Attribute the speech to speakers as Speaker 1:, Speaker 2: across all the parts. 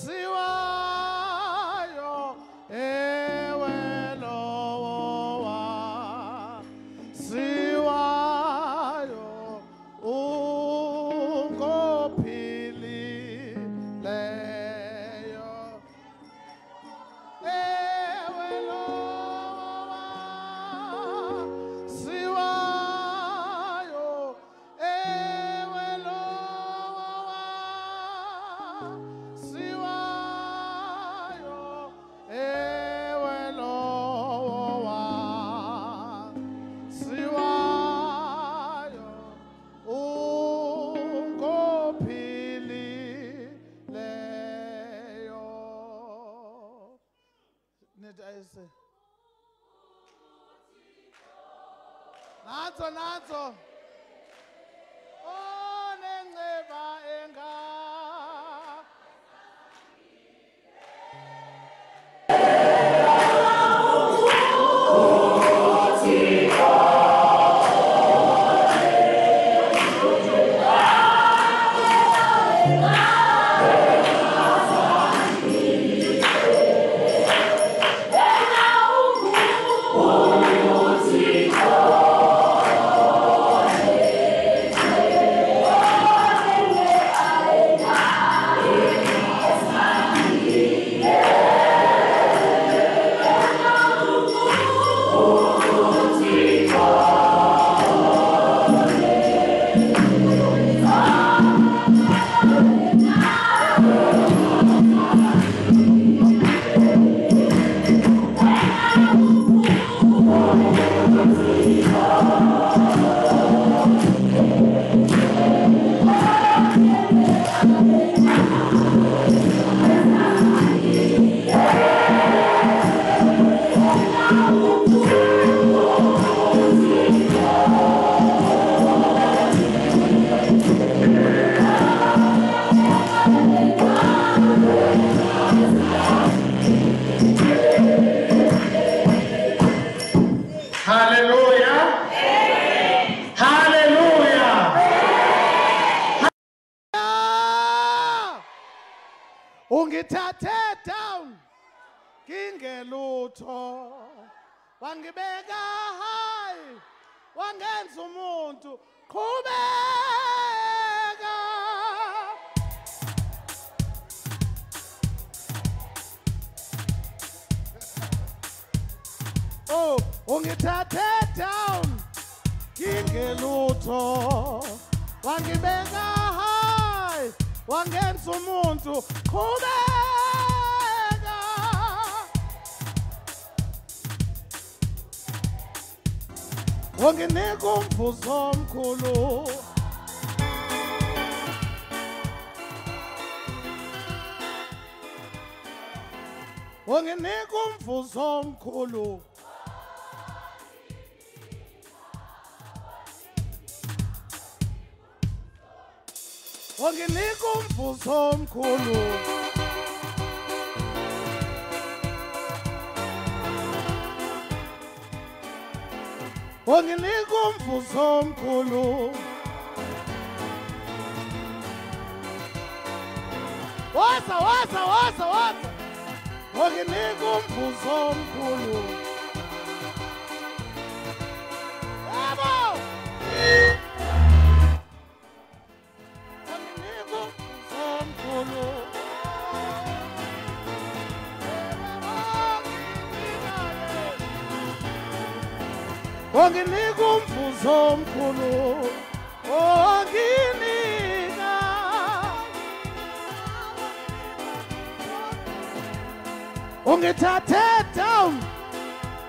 Speaker 1: siwayo ewe lowa siwayo ungophilileyo ewe lowa siwayo ewe lowa siwayo ewe lowa siwayo ungophilileyo. Nithi ayise nanso onenceba enga ungithathe down kingelutho wangibeka high wangenza umuntu qhubeka oh ungithathe down kingelutho wangibeka high wangenza umuntu qhubeka wanginika umvuzo omkhulu wanginika umvuzo omkhulu wanginika umvuzo omkhulu wanginika umvuzo omkhulu waza wanginika umvuzo omkhulu yebo wanginika umvuzo omkhulu wanginika ungithathe down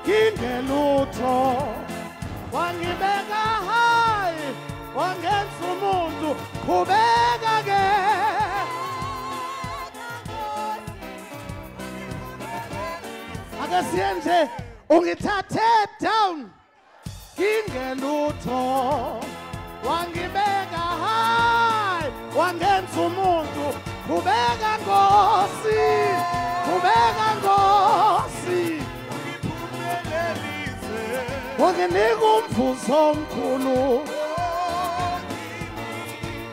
Speaker 1: kingelutho wangibeka high wangenza umuntu qhubeka ke akasiyenze ungithathe down kingelutho wangibeka high wangenza umuntu qhubeka Nkosi wanginika umvuzo omkhulu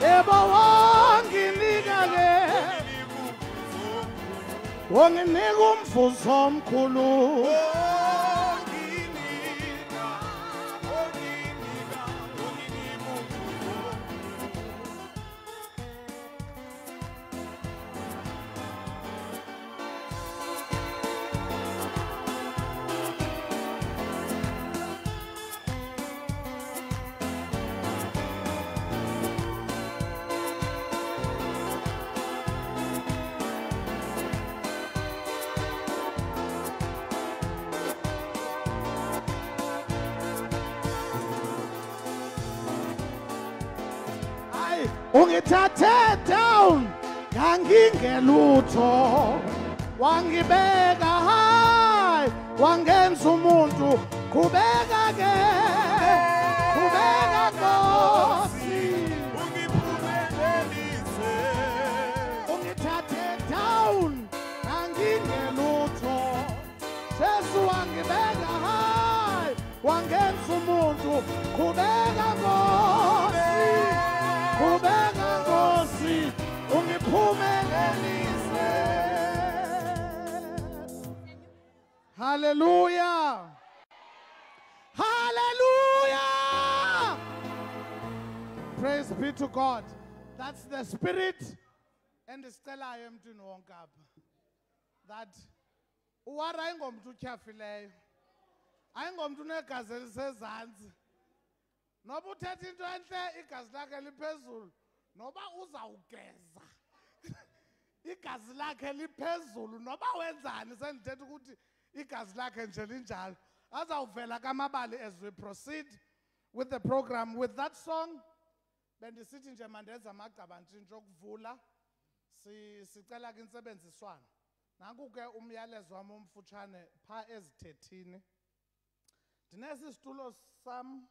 Speaker 1: yebo wanginika ke wanginika umvuzo omkhulu ungithathe down ngangingelutho wangibeka high wangenza umuntu kubeka ke kubeka Nkosi ungiphumelelise ungithathe down ngangingelutho Jesu wangibeka high wangenza umuntu kubeka Nkosi kubeka Nkosi ungiphumelelise. Hallelujah. Hallelujah. Praise be to God. That's the spirit and isicelayo emntwini wonke apha that uwara ayingomntu utyhafileyo ayingomntu unegazi elisezantsi noba uthetha into entle igazi lakhe liphezulu noba uzawugeza igazi lakhe liphezulu noba wenzani sendithetha ukuthi igazi lakhe nje linjalo azawuvela kamabali as we proceed with the program with that song bendisithi nje mandenza amagqabantshintshi okuvula sicela ke intsebenziswano nanku ke umyalezo wami omfutshane pha ezithethini ndinesi situlo sam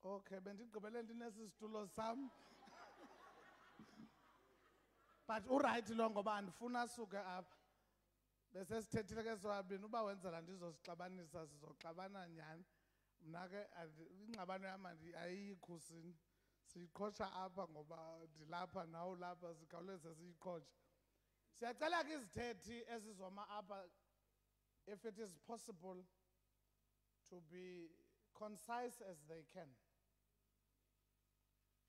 Speaker 1: okay bendigqibele ndinesi situlo sam but uright lo ngoba andifuna suke apha bese sithethile ke sobabini uba wenzela ndizosixabanisa sizoxabana nyani mna ke ingxabano yam ayiyikhusini siyiqhosha apha ngoba ndilapha nawo lapha sikhawuleze siyiqhotshe siyacela ke izithethi ezizoma apha if it is possible to be concise as they can.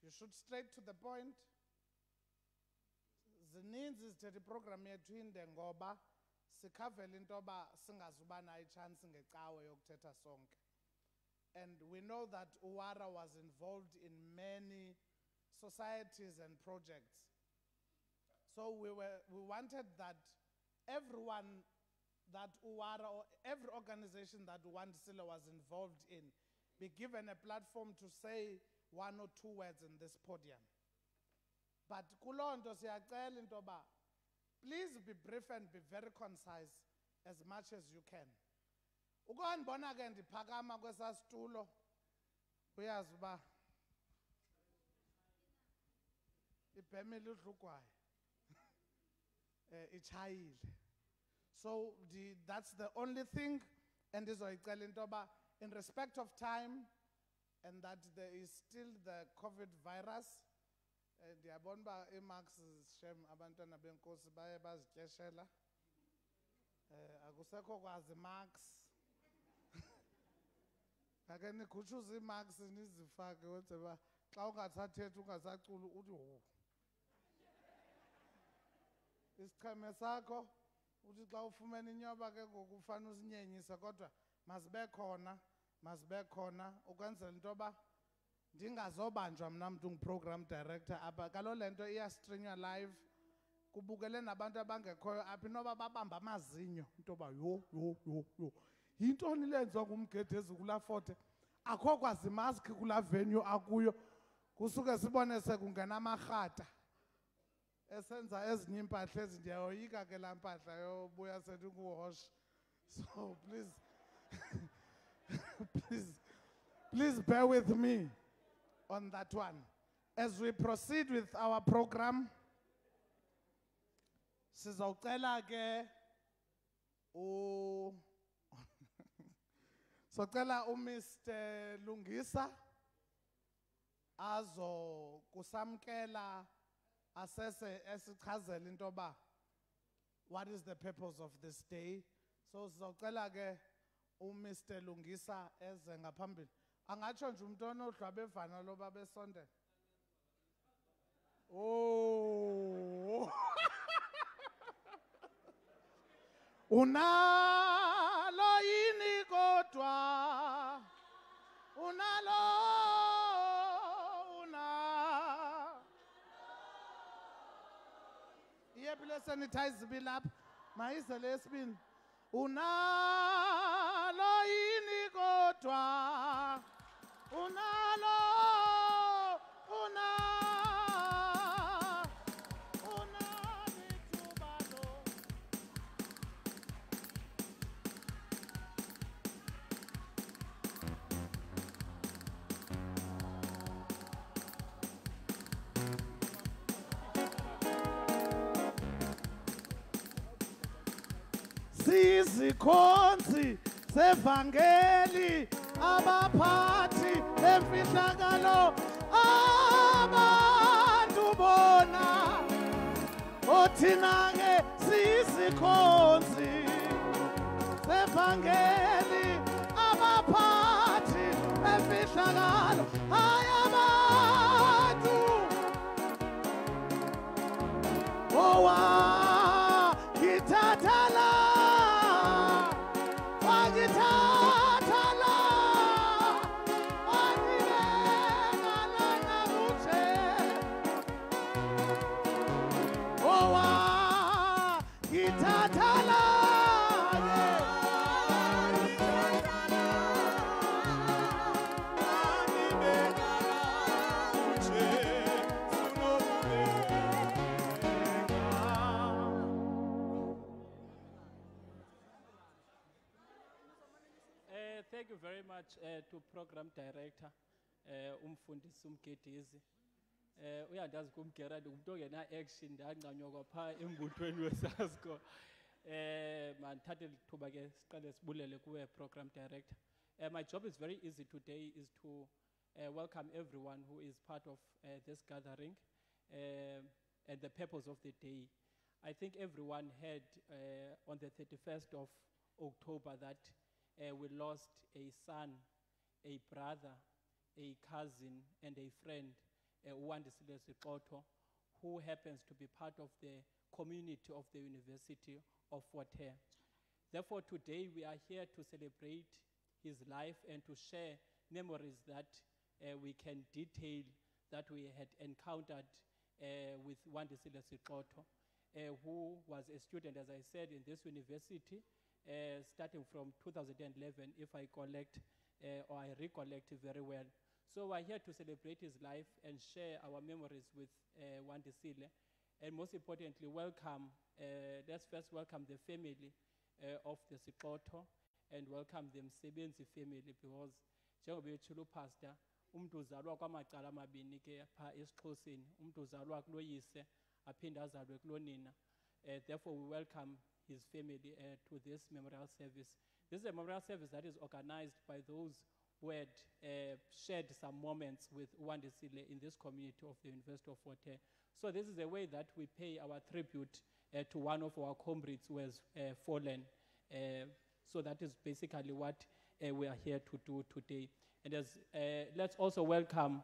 Speaker 1: You should straight to the point. Zininzi izithethi program yethu inde ngoba sikhavela into yoba singazuba nayo ichance ngecawe yokuthetha sonke. And we know that Uwara was involved in many societies and projects. So we wanted that everyone that Uwara or every organization that Wandisile was involved in be given a platform to say one or two words in this podium. But kulonto siyacela into ba, please be brief and be very concise as much as you can. Ukondibona ke ndiphakama kwesa situlo uyazi uba ibhemile udlugwayo ichayile. So that's the only thing and izoyicela into ba in respect of time and that there is still the COVID virus. Ndiyabona uba imarks shem abantwana benkosi baye bazityeshela akusekho kwazi marks ake nikhutshuze imarks nizifake wenze ba xa ungasathetha ungasacula uthi ho isicheme sakho uthi xa ufumene inyoba ke ngokufana usinyenyisa kodwa masibe khona ukwenzela into yoba ndingazobanjwa mna mntu ngu-program director apha kalo le nto iyastrinywa live kubukele nabantu abangekhoyo apha inoba babamba amazinyo into yoba yo yintoni lenziwa ngumgedezi kulaa fote akho kwazi maski kulaa venue akuyo kusuke sibone sekungena amarhata esenza ezinye iimpahla ezi ndiyayoyika ke laa mpahla yobuya sendinguhosha so please bear with me on that one. As we proceed with our program, sizocela ke socela Mr. Lungisa azo kusamkela asese esichazela into ba what is the purpose of this day. So sizocela ke uMr Lungisa eze ngaphambili. Angatsho nje umuntu onodlwabe evana lo babesondela. Oh. Unalo yini kodwa. Unalo. Yebile sanitize bilap. Mayize lesibini. Unalo yini kodwa. Unalo. Sizikhonzi sevangeli abaphathi emfihlakalo abantu bona othina ke sizikhonzi sevangeli abaphathi emfihlakalo ayabantu owa kithathala
Speaker 2: Thank you very much to Program Director, Umfundisi Umgedizi. Uyandazi kumgera umuntu ongena action ndanganyokwa pha embuthweni weSASCO. Mandithathe lithuba ke siqale sibulele kuwe Program Director. My job is very easy today is to welcome everyone who is part of this gathering and the purpose of the day. I think everyone heard on the 31st of October that we lost a son, a brother, a cousin, and a friend, Uwandisile Sixotho, who happens to be part of the community of the University of Fort Hare. Therefore, today we are here to celebrate his life and to share memories that we can detail that we had encountered with Uwandisile Sixotho, who was a student, as I said, in this university, starting from 2011, if I collect or I recollect very well. So we're here to celebrate his life and share our memories with Uwandisile. And most importantly, welcome, let's first welcome the family of the Sixotho and welcome the Msebenzi family, because njengoba ethula pastor, umuntu uzalwa kwamacala amabini ke pha esiXhoseni, umuntu uzalwa kuloyise aphinde azalwe kulonina. Therefore we welcome his family to this memorial service. This is a memorial service that is organized by those who had shared some moments with Uwandisile in this community of the University of Fort Hare. So this is a way that we pay our tribute to one of our comrades who has fallen. So that is basically what we are here to do today. And let's also welcome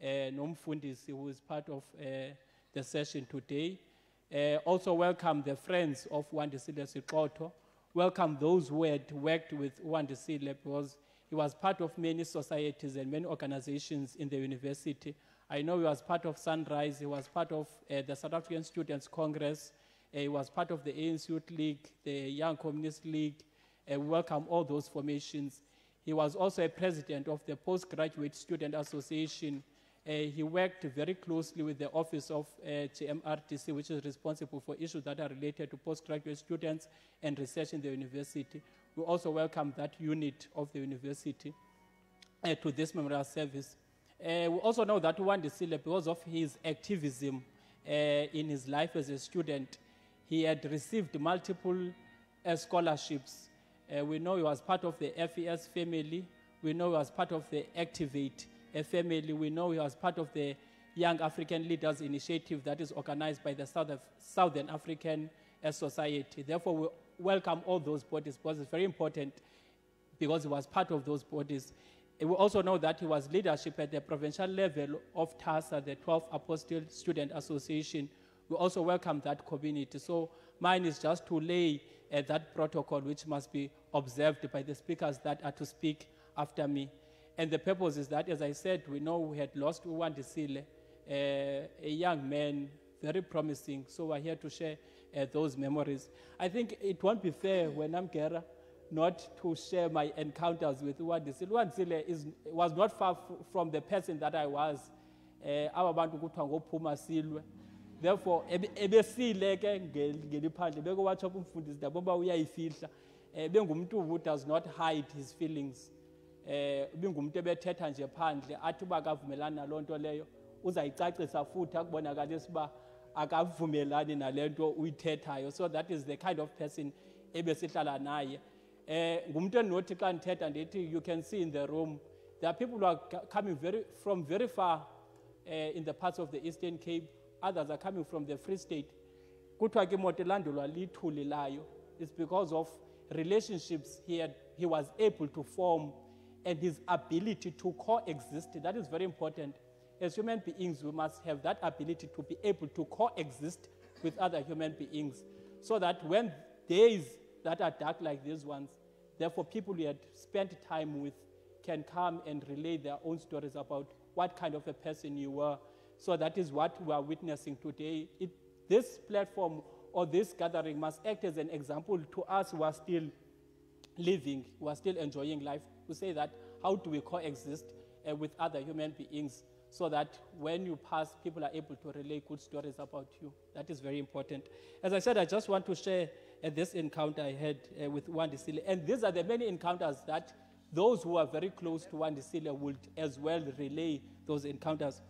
Speaker 2: Nomfundisi, who is part of the session today. Also welcome the friends of Uwandisile Sixotho. Welcome those who had worked with Uwandisile, because he was part of many societies and many organizations in the university. I know he was part of Sunrise, he was part of the South African Students' Congress, he was part of the ANC Youth League, the Young Communist League. We welcome all those formations. He was also a president of the Postgraduate Student Association. He worked very closely with the office of GMRDC, which is responsible for issues that are related to postgraduate students and research in the university. We also welcome that unit of the university to this memorial service. We also know that Uwandisile, because of his activism in his life as a student, he had received multiple scholarships. We know he was part of the FES family. We know he was part of the Activate family. We know he was part of the Young African Leaders Initiative that is organized by the Southern African society. Therefore, we welcome all those bodies because it's very important because he was part of those bodies. We also know that he was leadership at the provincial level of TASA, the 12th Apostle Student Association. We also welcome that community. So mine is just to lay that protocol which must be observed by the speakers that are to speak after me. And the purpose is that, as I said, we know we had lost Uwandisile, a young man, very promising. So we're here to share those memories. I think it won't be fair when I'm Gera not to share my encounters with Uwandisile. Uwandisile was not far from the person that I was. Abantu kuthiwa ngophuma silwe. Therefore, ebesile ke ngeliphandle beke watsho umfundisi daboba uyayifihla. Bengumuntu who does not hide his feelings. Bengumuntu ebethetha nje phandle athi uba akavumelani naloo nto leyo uzayicacisa futhi akubonakalisa uba akavumelani nalento uyithethayo. So that is the kind of person ebesihlala naye. Ngumuntu endinothi xa ndithetha ndithi you can see in the room there are people who are coming from very far in the parts of the Eastern Cape. Others are coming from the Free State. Kuthiwa ke imoto elandelwa lithuli layo. It's because of relationships he was able to form and his ability to coexist. That is very important. As human beings, we must have that ability to be able to coexist with other human beings so that when days that are dark like these ones, therefore people we had spent time with can come and relay their own stories about what kind of a person you were. So that is what we are witnessing today. This platform or this gathering must act as an example to us who are still living, who are still enjoying life, to say that how do we coexist with other human beings so that when you pass, people are able to relay good stories about you. That is very important. As I said, I just want to share this encounter I had with Uwandisile. And these are the many encounters that those who are very close to Uwandisile would as well relay those encounters.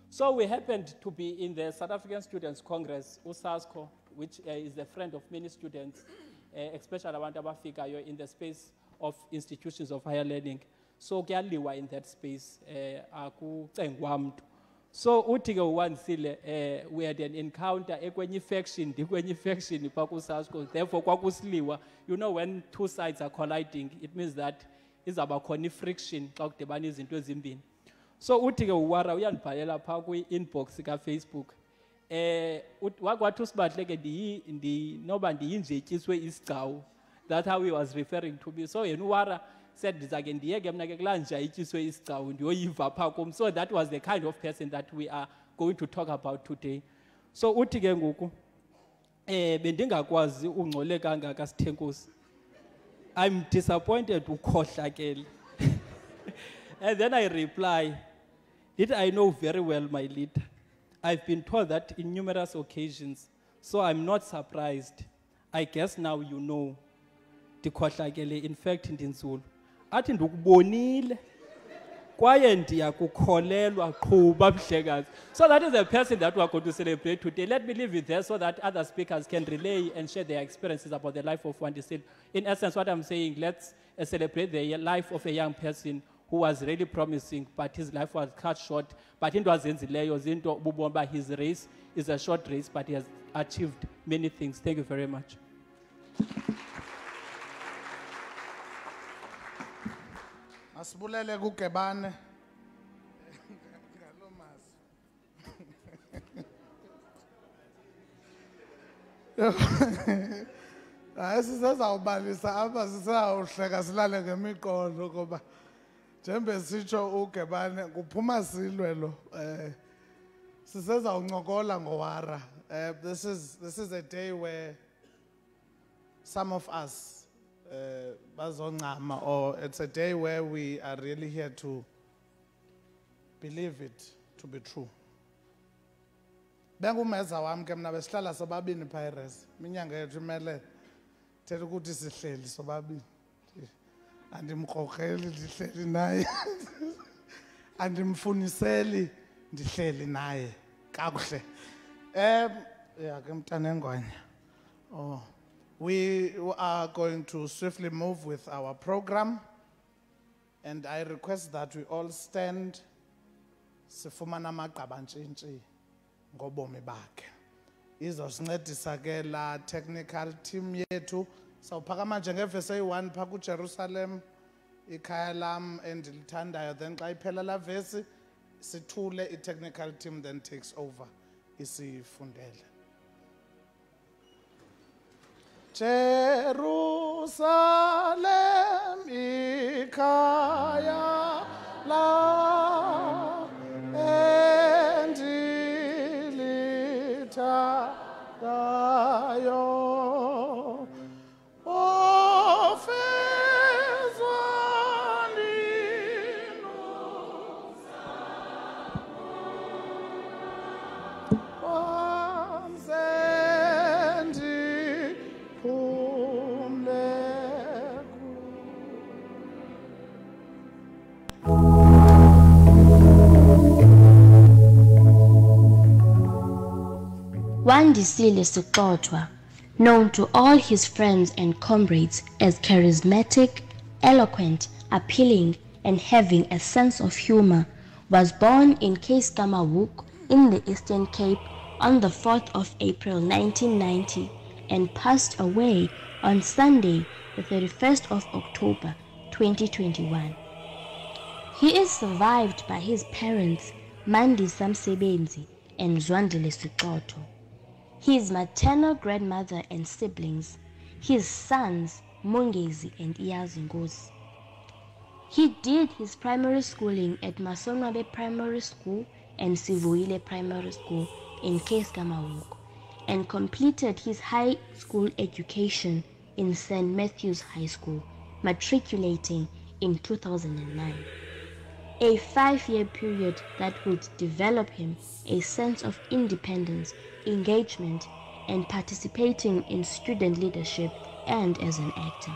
Speaker 2: So we happened to be in the South African Students' Congress, USASCO, which is a friend of many students, especially abantu abafikayo in the space of institutions of higher learning. So kuyaliwa in that space, akucengwa mntu. So uthi ke Uwandisile, we had an encounter ekwenye faction pa kuSASCO. Therefore kwakusiliwa. You know, when two sides are colliding, it means that izaba khona friction xa kudibana izinto ezimbini. So uthi ke uwara uyandibhalela pha kwi-inbox ka-Facebook. Wakwathi uSibahle ke noba ndiyinjetyiswe isigcawu. That's how he was referring to me. So yena uwara said ndizake ndiyeke mna ke kulaa nja ityiswe isigcawu ndiyoyiva pha kum. So that was the kind of person that we are going to talk about today. So uthi ke ngoku bendingakwazi ungcole kangaka Sithenkosi. I'm disappointed ukhohlakele. And then I reply, did I know very well, my leader? I've been told that in numerous occasions, so I'm not surprised. I guess now you know. Ndikhohlakele, in fact, ndinzulu. Athi ndikubonile. Kwaye ndiyakukholelwa qhuba mhlekazi. So that is the person that we are going to celebrate today. Let me leave it there so that other speakers can relay and share their experiences about the life of Uwandisile. In essence, what I'm saying, let's celebrate the life of a young person who was really promising, but his life was cut short. But into azenzileyo zinto ububona his race is a short race, but he has achieved many things. Thank you very much.
Speaker 1: Asibulele kuGebane. Sisazawubalisa apha sisawuhleka silale ngemiqondo ngoba njembe sitsho uGebane kuphuma silwe lo sisezawuncokola ngowara. This is a day where some of us bazoncama, or it's a day where we are really here to believe it to be true. Bengumeza wami ke mna besihlala sobabini Pirates iminyanga yethu imele thetha ukuthi sihleli sobabini. Andimkrokreli ndihleli naye. Andimfuniseli ndihleli naye kakuhle. Yeah ke mntana engwanya. Oh, we are going to swiftly move with our program, and I request that we all stand. Sifumana amagqabantshintshi ngobomi bakhe. izosincedisa ke la technical team yethu. Sawuphakama nje ngevesi eyi-1 phaa kuJerusalem, ikhaya lam endilithandayo. Then xa iphela la vesi sithule, i-technical team then takes over isifundele. Jerusalem ikhaya la endilithandayo, ofezwa
Speaker 3: Wandisile Sixoxwa, known to all his friends and comrades as charismatic, eloquent, appealing, and having a sense of humor, was born in Keiskamawuk in the Eastern Cape on the 4th of April 1990 and passed away on Sunday, the 31st of October 2021. He is survived by his parents, Mandisa Msebenzi and Zwandile Sixoxwa, his maternal grandmother and siblings, his sons, Mongezi and Iyazingozi. He did his primary schooling at Masonwabe Primary School and Sivuile Primary School in Keiskamawuk and completed his high school education in St. Matthew's High School, matriculating in 2009. A 5-year period that would develop him a sense of independence, engagement, and participating in student leadership and as an actor.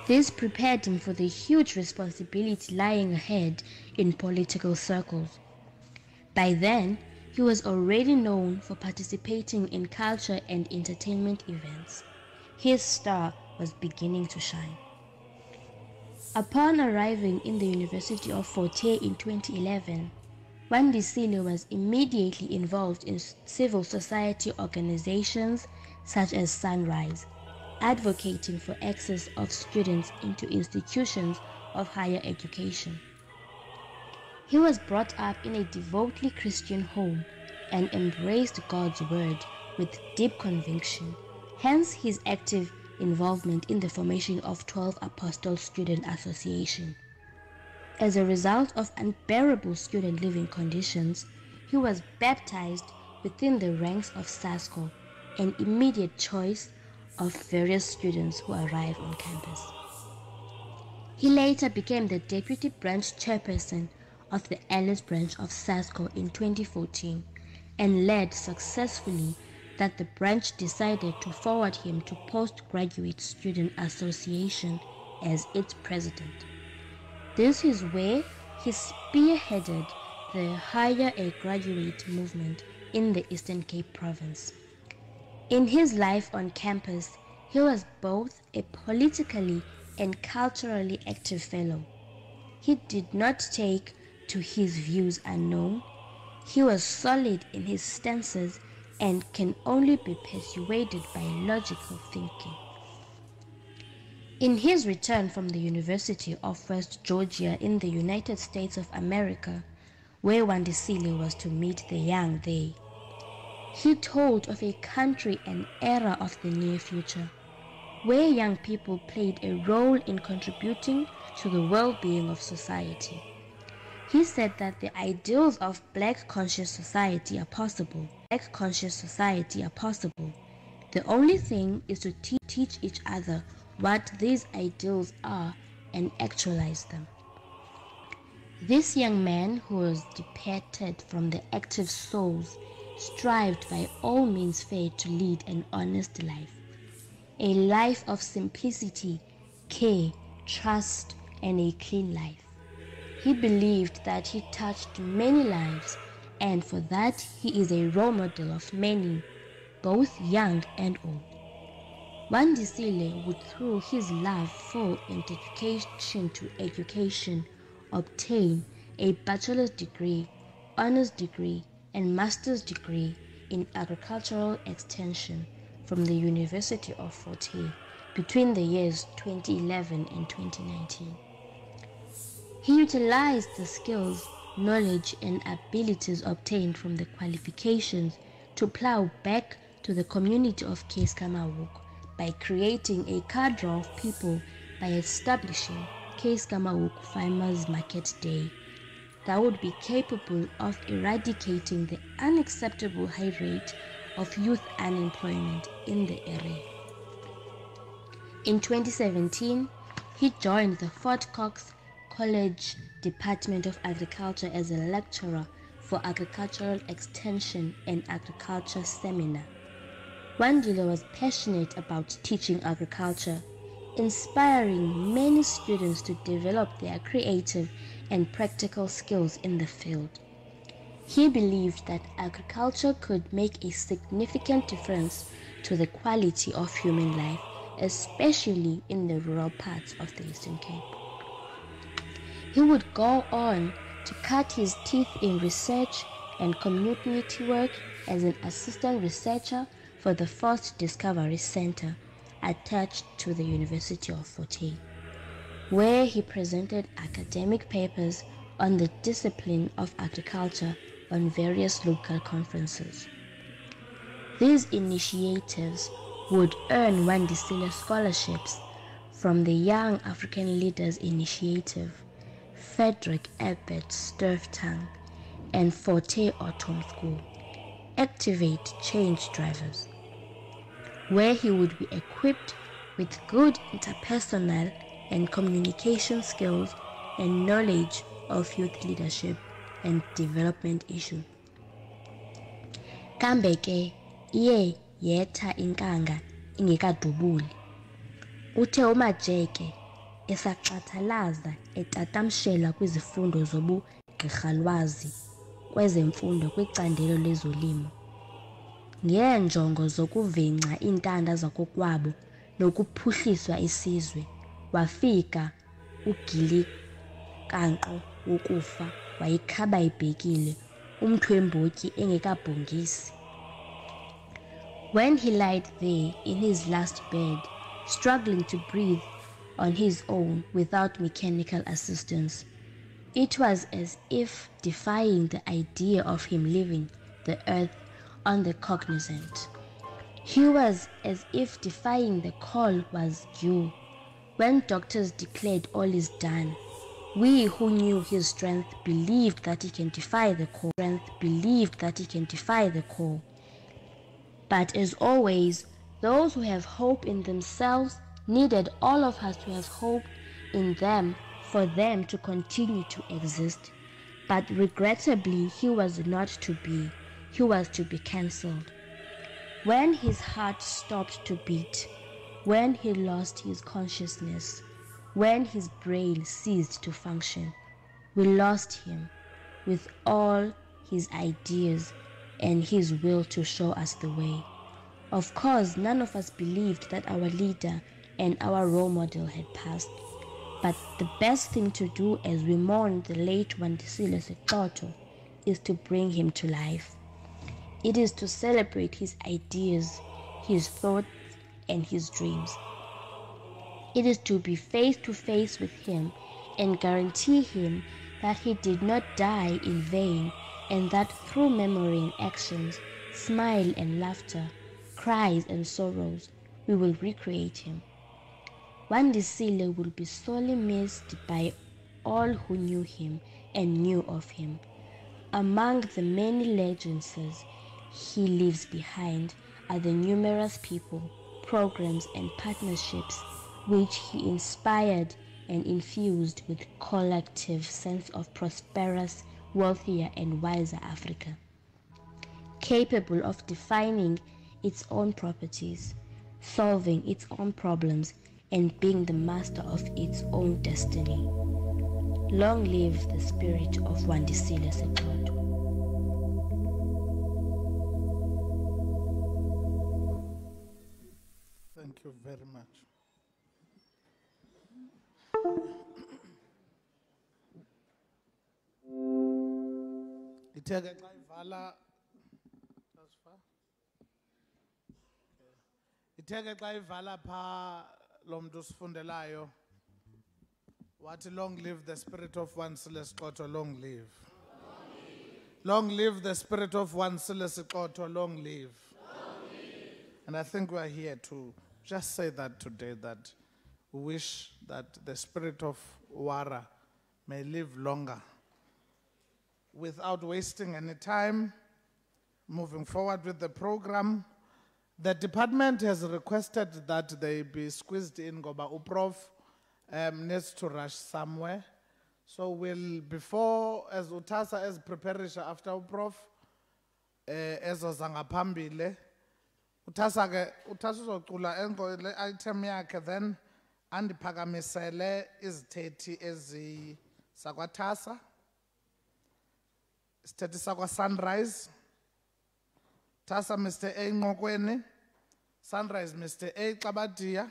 Speaker 3: This prepared him for the huge responsibility lying ahead in political circles. By then, he was already known for participating in culture and entertainment events. His star was beginning to shine. Upon arriving in the University of Fort Hare in 2011, Wandisile was immediately involved in civil society organizations such as Sunrise, advocating for access of students into institutions of higher education. He was brought up in a devoutly Christian home and embraced God's word with deep conviction, hence his active involvement in the formation of 12 Apostle Student Association. As a result of unbearable student living conditions, he was baptized within the ranks of SASCO, an immediate choice of various students who arrive on campus. He later became the deputy branch chairperson of the Alice branch of SASCO in 2014 and led successfully that the branch decided to forward him to Postgraduate Student Association as its president. This is where he spearheaded the Higher a Graduate movement in the Eastern Cape province. In his life on campus, he was both a politically and culturally active fellow. He did not take to his views unknown. He was solid in his stances and can only be persuaded by logical thinking. In his return from the University of West Georgia in the United States of America, where Wandisile was to meet the young there, he told of a country and era of the near future, where young people played a role in contributing to the well-being of society. He said that the ideals of Black conscious society are possible. Black conscious society are possible. The only thing is to teach each other what these ideals are and actualize them. This young man, who was depicted from the active souls, strived by all means fair to lead an honest life, a life of simplicity, care, trust, and a clean life. He believed that he touched many lives, and for that he is a role model of many, both young and old. Wandisile would, through his love for and dedication to education, obtain a bachelor's degree, honors degree, and master's degree in agricultural extension from the University of Fort Hare between the years 2011 and 2019. He utilized the skills, knowledge, and abilities obtained from the qualifications to plow back to the community of Keiskamawuk by creating a cadre of people by establishing Keiskamawuk Farmers Market Day that would be capable of eradicating the unacceptable high rate of youth unemployment in the area. In 2017, he joined the Fort Cox College Department of Agriculture as a lecturer for Agricultural Extension and Agriculture Seminar. Wandile was passionate about teaching agriculture, inspiring many students to develop their creative and practical skills in the field. He believed that agriculture could make a significant difference to the quality of human life, especially in the rural parts of the Eastern Cape. He would go on to cut his teeth in research and community work as an assistant researcher for the Forest Discovery Center attached to the University of Fort Hare, where he presented academic papers on the discipline of agriculture on various local conferences. These initiatives would earn Wandisile scholarships from the Young African Leaders Initiative, Frederick Ebert Sturftang, and Fort Hare Autumn School, Activate Change Drivers, where he would be equipped with good interpersonal and communication skills and knowledge of youth leadership and development issues. Kambe ke iye yetha inkanga ingekadubuli. Uthe uMajeke esaxathalaza etatamshela kwizifundo zobugqirhalwazi kwezemfundo kwicandelo lezolimo, ngeenjongo zokuvingca iintanda zakokwabo nokuphuhliswa isizwe, wafika uGilikanqo wokufa wayikhaba ibhekile umthwembotyi engekabhongisi. When he lied there in his last bed, struggling to breathe on his own without mechanical assistance, it was as if defying the idea of him leaving the earth on the cognizant. He was as if defying the call was due. When doctors declared all is done, we who knew his strength believed that he can defy the call. But as always, those who have hope in themselves needed all of us to have hope in them for them to continue to exist. But regrettably, he was not to be. He was to be cancelled. When his heart stopped to beat, when he lost his consciousness, when his brain ceased to function, we lost him with all his ideas and his will to show us the way. Of course, none of us believed that our leader and our role model had passed. But the best thing to do as we mourn the late Wandisile Setoto is to bring him to life. It is to celebrate his ideas, his thoughts, and his dreams. It is to be face to face with him and guarantee him that he did not die in vain, and that through memory and actions, smile and laughter, cries and sorrows, we will recreate him. Wandisile will be sorely missed by all who knew him and knew of him. Among the many legends he leaves behind are the numerous people, programs, and partnerships which he inspired and infused with collective sense of prosperous, wealthier, and wiser Africa, capable of defining its own properties, solving its own problems, and being the master of its own destiny. Long live the spirit of Wandisile Setoto.
Speaker 1: Thank you very much. Iteke xa ivala, that's fine. Ithe xa ivala pha lo mntu usifundelayo wathi long live the spirit of one Sixoxo, long live. Long live the spirit of one Sixoxo, long live. And I think we are here to just say that today, that we wish that the spirit of Wara may live longer. Without wasting any time, moving forward with the program, the department has requested that they be squeezed in Goba Uprof needs to rush somewhere. So we'll, before, as Utasa as preparation after Uprof, as Ozangapambile, Utasa uzocula engo le item yakhe then andiphakamisele izithethe ezi sakwaThasa, isithethe sakwa-Sunrise, Thasa Mr. A Ngokweni, Sunrise Mr. A Xabadia,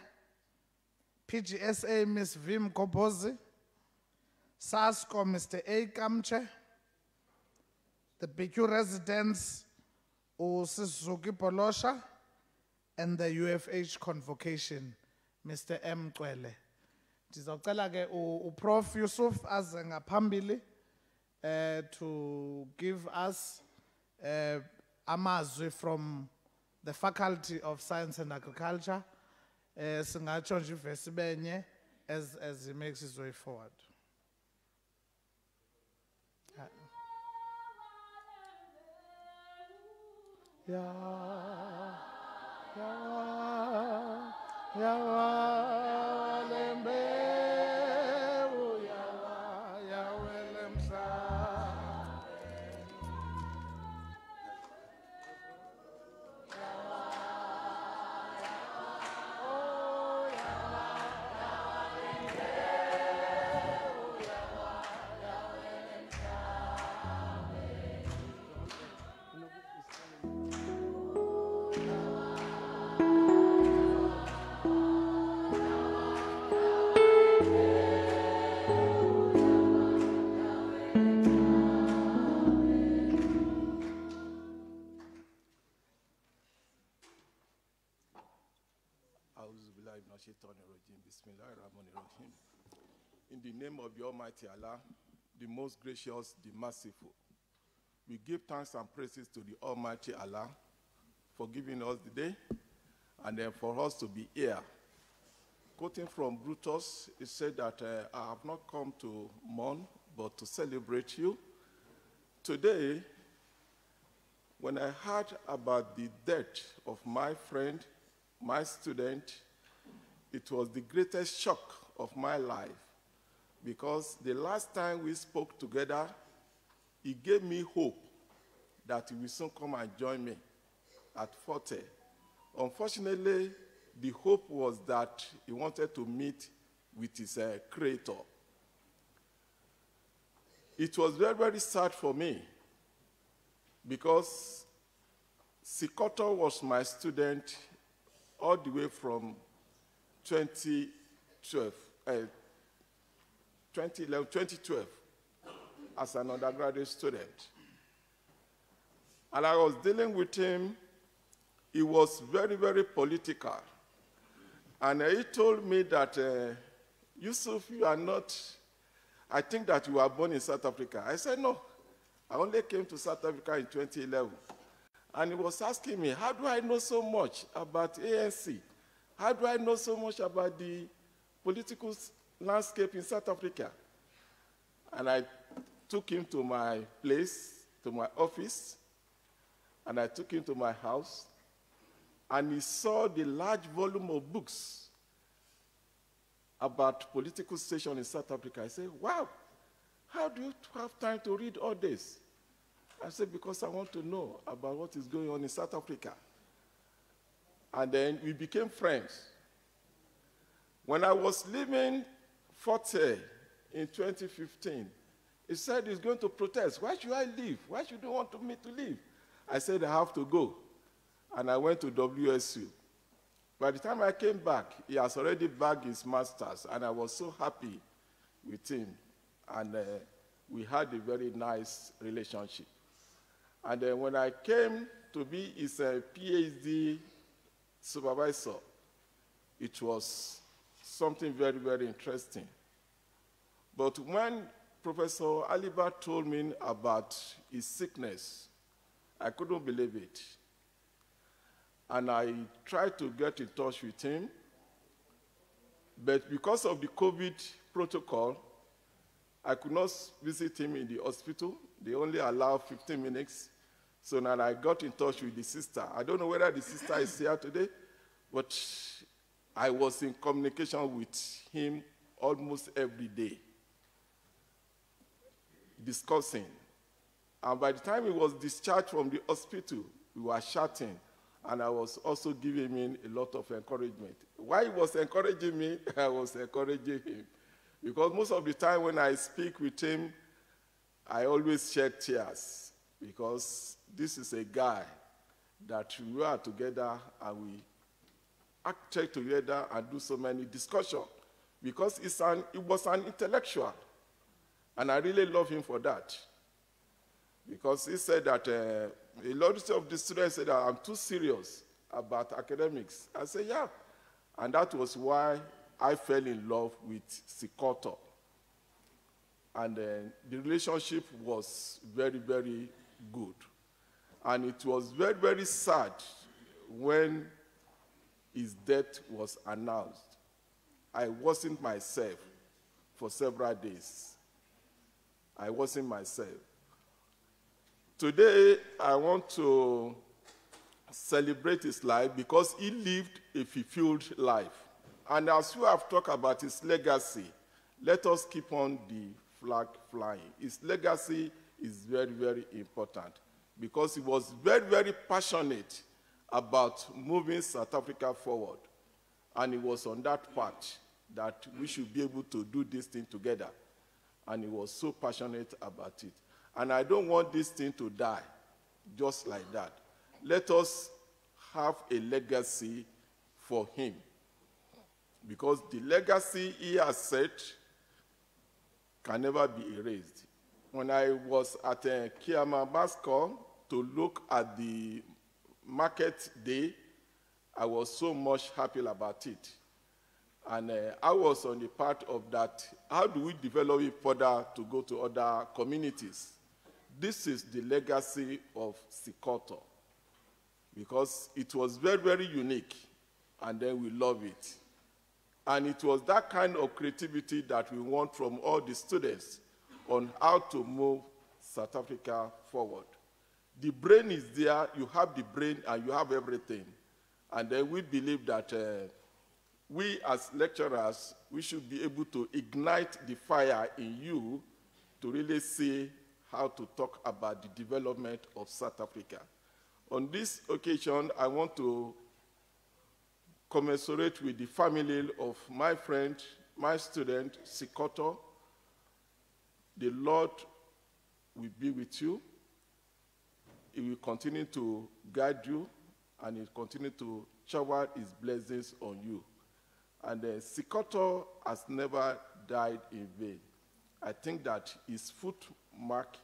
Speaker 1: PGSA Ms. Vim Kobozi, SASCO Mr. A Kamche, the BQ residents uSizuki Polosha, and the UFH convocation Mr. M Kwele. Ndizocela ke uProf Yusuf aze ngaphambili to give us amazwi from the Faculty of Science and Agriculture, singatsho nje ivesi benye as he makes his way forward.
Speaker 4: In the name of the Almighty Allah, the most gracious, the merciful, we give thanks and praises to the Almighty Allah for giving us the day and then for us to be here. Quoting from Brutus, he said that I have not come to mourn, but to celebrate you. Today, when I heard about the death of my friend, my student, it was the greatest shock of my life, because the last time we spoke together, he gave me hope that he will soon come and join me at Forte. Unfortunately, the hope was that he wanted to meet with his creator. It was very, very sad for me, because Sikoto was my student all the way from 2012 as an undergraduate student. And I was dealing with him. He was very, very political. And he told me that, Yusuf, you are not, I think that you were born in South Africa. I said, no, I only came to South Africa in 2011. And he was asking me, how do I know so much about ANC? How do I know so much about the political landscape in South Africa? And I took him to my place, to my office, and I took him to my house, and he saw the large volume of books about political situation in South Africa. I said, wow, how do you have time to read all this? I said, because I want to know about what is going on in South Africa. And then we became friends. When I was leaving Forte in 2015, he said he's going to protest. Why should I leave? Why should you want me to leave? I said, I have to go. And I went to WSU. By the time I came back, he has already bagged his master's, and I was so happy with him. And we had a very nice relationship. And then when I came to be his PhD supervisor, it was something very, very interesting. But when Professor Aliba told me about his sickness, I couldn't believe it. And I tried to get in touch with him, but because of the COVID protocol, I could not visit him in the hospital. They only allow 15 minutes. So now I got in touch with the sister. I don't know whether the sister is here today, but I was in communication with him almost every day, discussing. And by the time he was discharged from the hospital, we were chatting, and I was also giving him a lot of encouragement. While he was encouraging me, I was encouraging him. Because most of the time when I speak with him, I always shed tears, because this is a guy that we are together and we acted together and do so many discussions, because he was an intellectual, and I really love him for that. Because he said that a lot of the students said that I'm too serious about academics. I said, yeah. And that was why I fell in love with Sikoto. And the relationship was very, very good. And it was very, very sad when his death was announced. I wasn't myself for several days. I wasn't myself. Today, I want to celebrate his life because he lived a fulfilled life. And as you have talked about his legacy, let us keep on the flag flying. His legacy is very, very important because he was very, very passionate about moving South Africa forward. And he was on that path that we should be able to do this thing together. And he was so passionate about it. And I don't want this thing to die just like that. Let us have a legacy for him. Because the legacy he has set can never be erased. When I was at Kiama Mascom to look at the market day, I was so much happy about it. And I was on the part of that, how do we develop it further to go to other communities? This is the legacy of Sikoto, because it was very, very unique, and then we love it. And it was that kind of creativity that we want from all the students on how to move South Africa forward. The brain is there, you have the brain and you have everything. And then we believe that we as lecturers, we should be able to ignite the fire in you to really see how to talk about the development of South Africa. On this occasion, I want to commiserate with the family of my friend, my student, Sikoto. The Lord will be with you. He will continue to guide you, and he will continue to shower his blessings on you. And Sikoto has never died in vain. I think that his footmark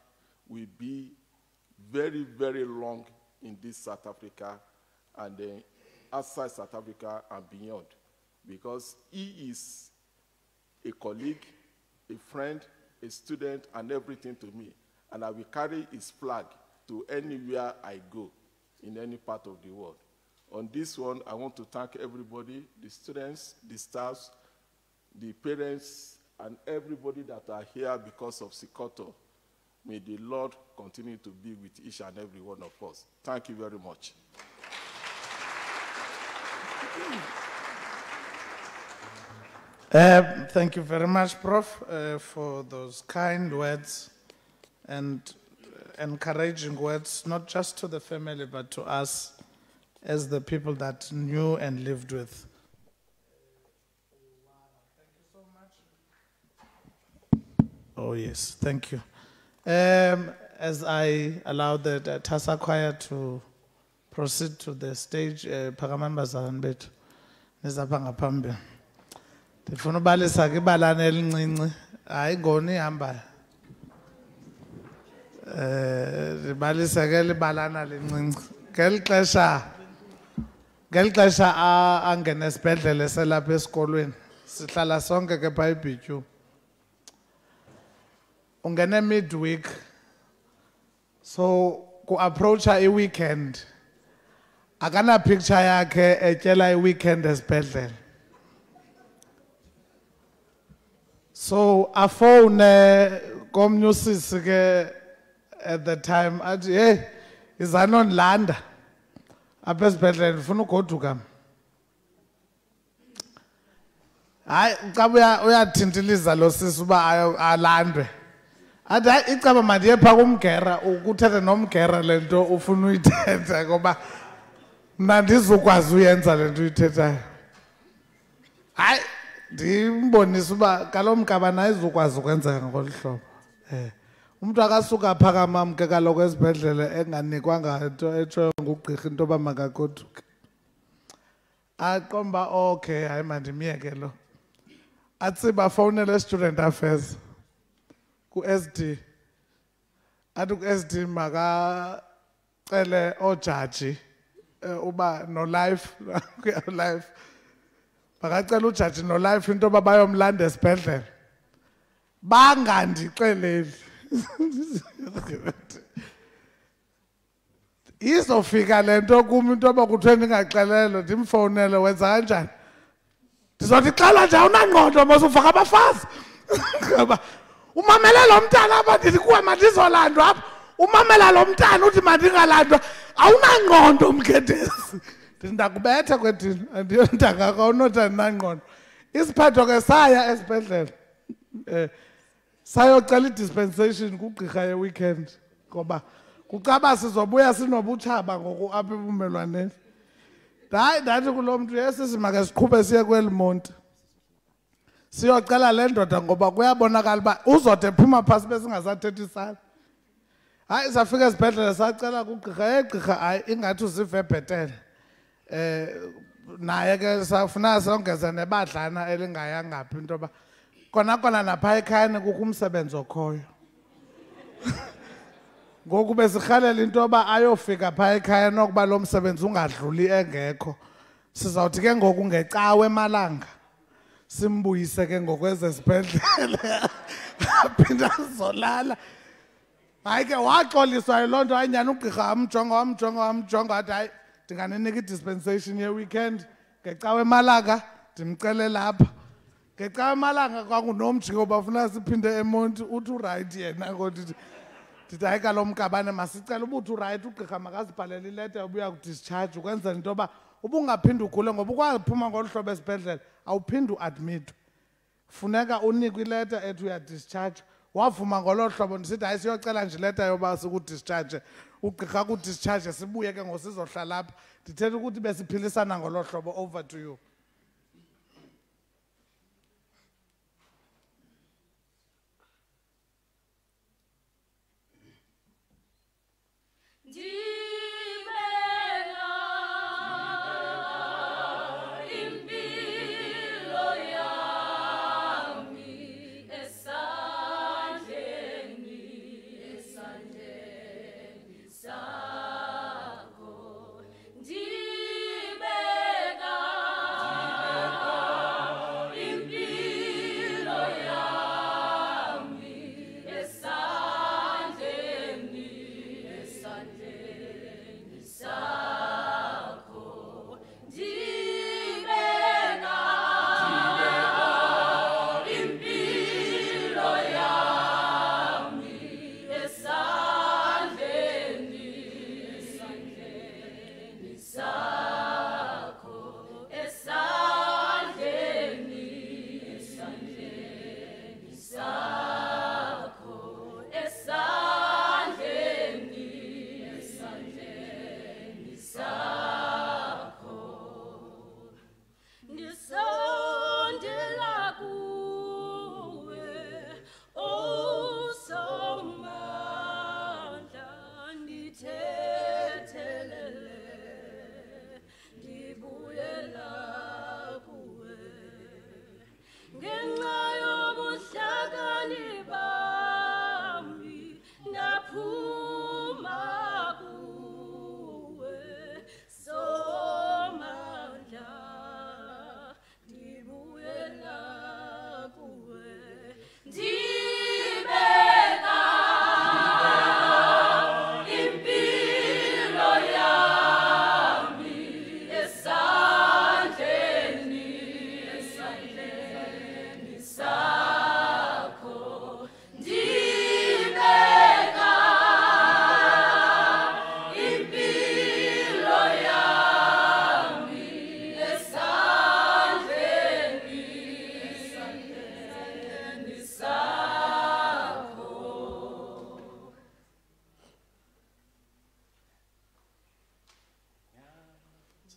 Speaker 4: will be very, very long in this South Africa and outside South Africa and beyond, because he is a colleague, a friend, a student, and everything to me. And I will carry his flag to anywhere I go in any part of the world. On this one, I want to thank everybody, the students, the staffs, the parents, and everybody that are here because of Sikoto. May the Lord continue to be with each and every one of us. Thank you very much.
Speaker 1: Thank you very much, Prof, for those kind words and encouraging words, not just to the family, but to us as the people that knew and lived with. Thank you so much. Oh, yes, thank you. As I allow the Tasa Choir to proceed to the stage, Pagamambazan bet Nizapanga Pambe. The Funubali Sagibalan El I goni amba. The Bali Sageli Balana Kel Klasha Ngelixesha angene esibhedlele selapha esikolweni sihlala sonke ke phaa eBityu. Ungene midweek, so ku-approacha i-weekend akana picture yakhe etyela i-weekend esibhedlele. So afowune komnye usisi ke at the time athi hey izanondilanda apha esibhedlele ndifuna ugoduka. Hayi ucaba uyathintiliza lo sisi uba alandwe. Athi hayi icaba mandiye phaa kumgera ukuthetha nomgera le nto ufuna uyithetha ngoba mna ndizukwazi uyenza le nto uyithethayo. Hayi ndimbonisa uba kalo mgaba naye izukwazi ukwenzeka ngolu hlobo. Umntu akasuka phakamam ke kaloku esibhedlele enganikwanga nto etshoyo ngugqirha into yoba makagoduke. Aqomba okay hayi mandimyeke lo. Athi bafowunele student affairs ku-SD. Athi ku-SD makacele oojaji uba no-life life. Makacela ujaji no-life into yoba bayomlanda esibhedlele. Bangandixeleli. Izofika le nto kum into yoba kuthiwe ndingaxelelwa ndimfowunele wenza kanjani. Ndizothi xala nje awunangqondo mos ufaka abafazi. Umamele lo mntana apha ndithi kuwe mandizolandwa apha. Umamela lo mntana uthi mandingalandwa. Awunangqondo mkhetezi. Ndakubetha kwedini andiyondangaka awunothi andinangqondo. Isiphetho ke saya esibhedlele. Sayocela i-dispensation kugqirha ye-weekend ngoba kucaba sizobuya sinobutshaba ngoku apha ebumelwaneni. Hayi ndathi kulo mntu yesisi make siqhube siye kweli monti siyocela le ndoda ngoba kuyabonakala uba uzode ephuma phasi besingasathethisana. Hayi safika esibhedlele sacela kugqirha gqirha hayi ingathi uzive bhetele. Naye ke safuna songeza nebadlana elingayanga phi into yoba kona napha ekhayeni kukho umsebenzi okhoyo. Ngoku besirhalela into yoba ayofika phaa ekhaya nokuba lo msebenzi ungadluli engekho. Sizawuthi ke ngoku ngecawe emalanga simbuyise ke ngokwezesibhedlele aphinda azolala. Hayi ke waxoliswa yiloo nto anyani ugqirha wamjonga athi hayi ndinganinika i-dispensation ye-weekend ngecawe emalanga ndimcele lapha. Ngecawe emalanga kwakunomjingo ngoba funa siphinde eMonti uthi urayithi yena ngokuthi ndithi hayi kalo mkabane masicela uba uthi urayithi ugqirha makazibhalele ileta yobuya kudischarge ukwenzela into yoba uba ungaphinde ugule ngoba ukwaziphuma ngolu hlobo esibhedlele awuphinde uadmithwe. Funeka unikwe ileta ethi uyadischarge. Wavuma ngolo hlobo ndisithi hayi siyocela nje ileta yoba sikudischarge. Ugqirha kudischarge sibuye ke ngosizohlala apha. Ndithetha ukuthi besiphilisana ngolo hlobo. Over to you.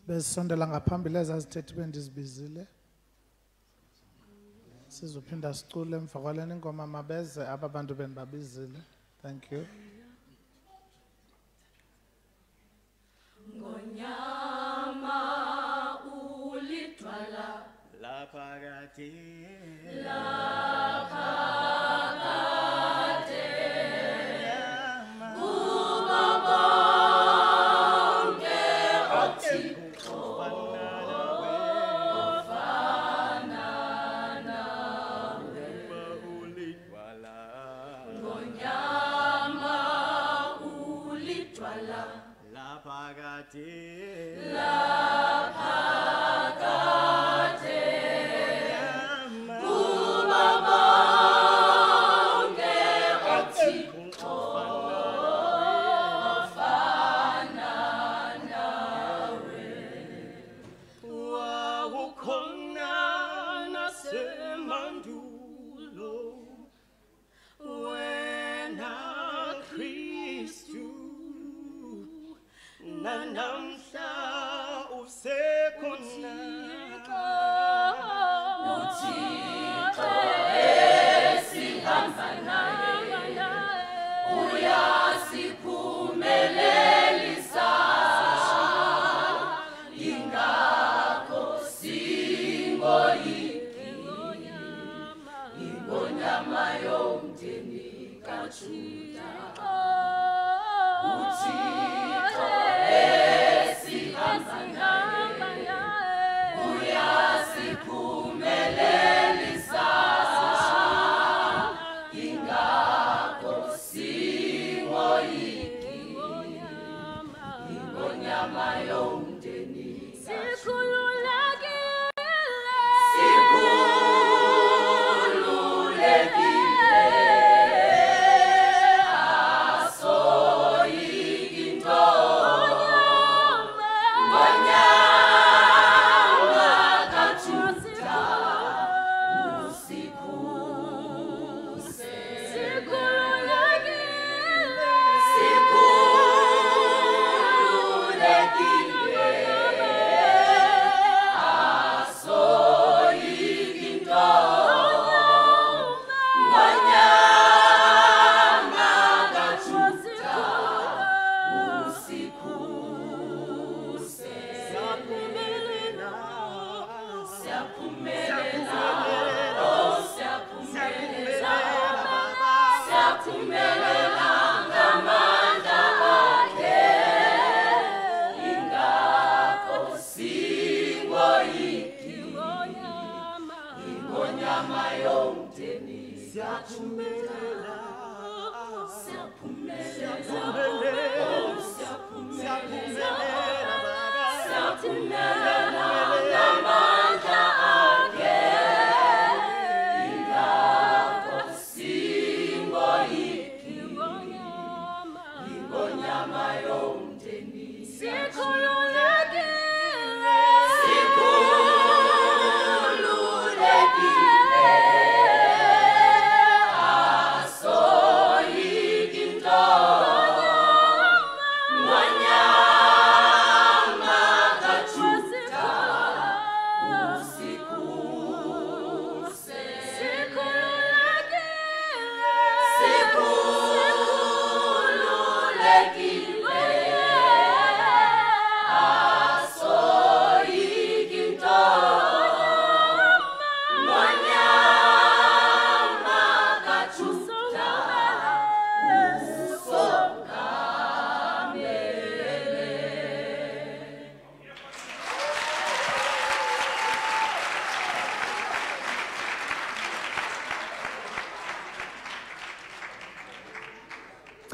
Speaker 1: Besondela ngaphambili ezazithethe bendizibizile. Sizophinda sicule emva kwalena ingoma mabeze aba bantu bendibabizile. Thank you.
Speaker 5: Ngonyama ulitwala laphakade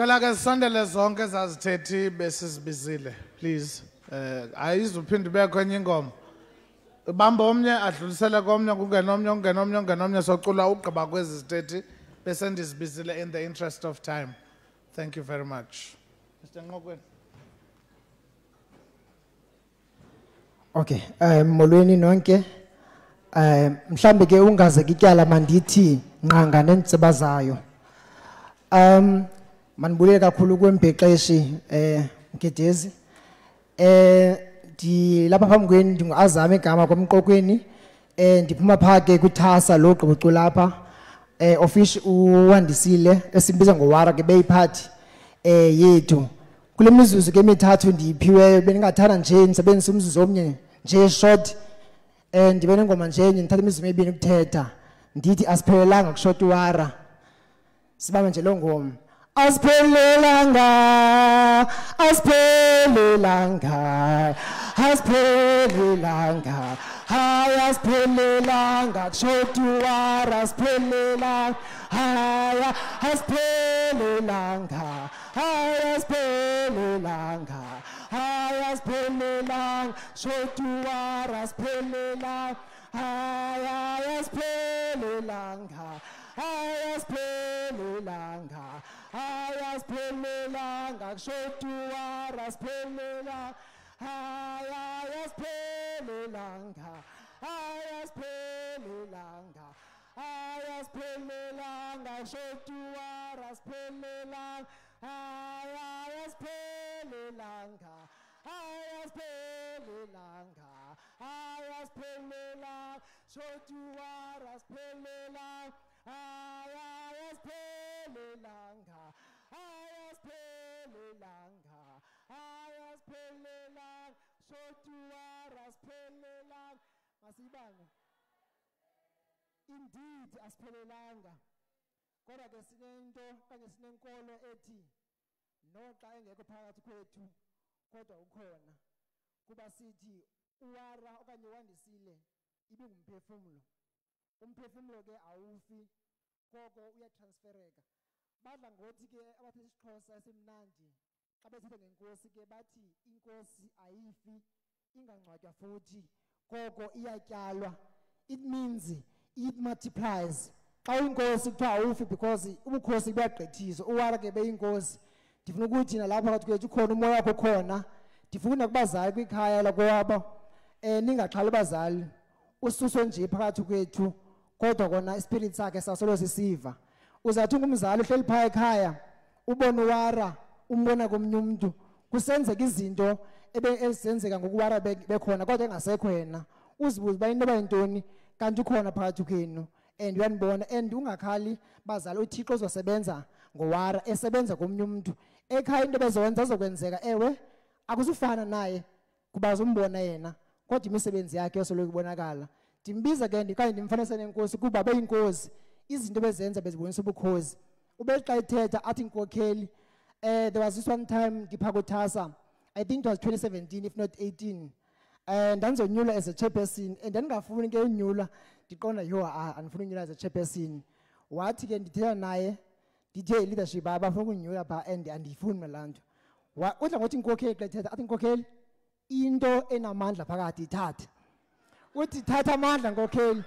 Speaker 1: Cela ke sondele zonke zazithethi besizibizile please. Ayizuphinde bekho enye ingoma. Bamba omnye adlulisele komnye kungenomnye socula ugqiba kwezi zithethi bese ndizibizile in the interest of time. Thank you very much. Mr. Nqokweni.
Speaker 6: Okay, molweni nonke. Mhlambe ke ungaze kityala mandithi nqanga nentsiba zayo. Manibulele kakhulu kwembhexeshi Mketezi. Lapha phambi kwenu ndinguAzame igama kwamqokweni ndiphuma phake kuThasa lo gqibucu lapha office uWandisile esimbiza ngoWara ke beyiphathi yethu kule mizuzu ke mithathu ndiphiweyo beningathanda nje nisebenzisa umzuzu omnye nje short ndibe nengoma nje ndithatha imizuzu emibini ukuthetha ndithi asiphelelanga kushort iwara sibambe nje lo ngoma asiphelelanga Hai asiphelelanga kushort iwara asiphelelanga Hai asiphelelanga short iwara asiphelelanga Hai asiphelelanga kushort iwara asiphelelanga Masibanga indeed asiphelelanga kodwa ke sinento kanye sinenkolo ethi noxa engekho phakathi kwethu kodwa ukhona kuba sithi uwara okanye uWandisile ibingumphefumulo umphefumulo ke awufi koko uyatransfereka badla ngothi ke abathi isiXhosa esimnandi xa bethetha ngenkosi ke bathi inkosi ayifi ingangcwatywa futhi koko iyatyalwa it means it multiplies xa inkosi kuthiwa awufi because ubukhosi buyagqithizwa uwara ke beyinkosi ndifuna ukuthi nalapha phakathi kwethu ukhona umoya wakho khona ndifuna kubazali kwikhaya lakowabo ningaxhali bazali ususwe nje phakathi kwethu kodwa kona ispirit sakhe sasolo sisiva uzathi ungumzali uhleli phaya ekhaya ubona uwara umbona komnye umuntu kusenzeka izinto ezenzeka ngokuwara bekhona kodwa engasekho yena uzibuze uba into bayintoni kanti ukhona phakathi kwenu and uyanibona and ungakhali bazali uThixo uzosebenza ngowara esebenza komnye umuntu ekhaya into bezowenza azokwenzeka ewe akuzufana naye kuba uzombona yena kodwa imisebenzi yakhe yosolo kubonakala ndimbiza ke ndikanye ndimfanisa nenkosi kuba beyinkosi izinto bezenza bezibonisa ubukhosi ubexa ithetha athi inkokheli there was this one time ngipha kuThasa I think it was 2017 if not 18 ndanzonyula as a chairperson and ndingafuni ke unyula ndiqonda yo andifuni unyula as a chairperson wathi ke ndithetha naye ndithe leadership abafuna ukunyula pha and andifuni melanto udla ngothi inkokheli xa ithetha athi inkokheli into enamandla phakathi ithatha uthi thatha amandla nkokheli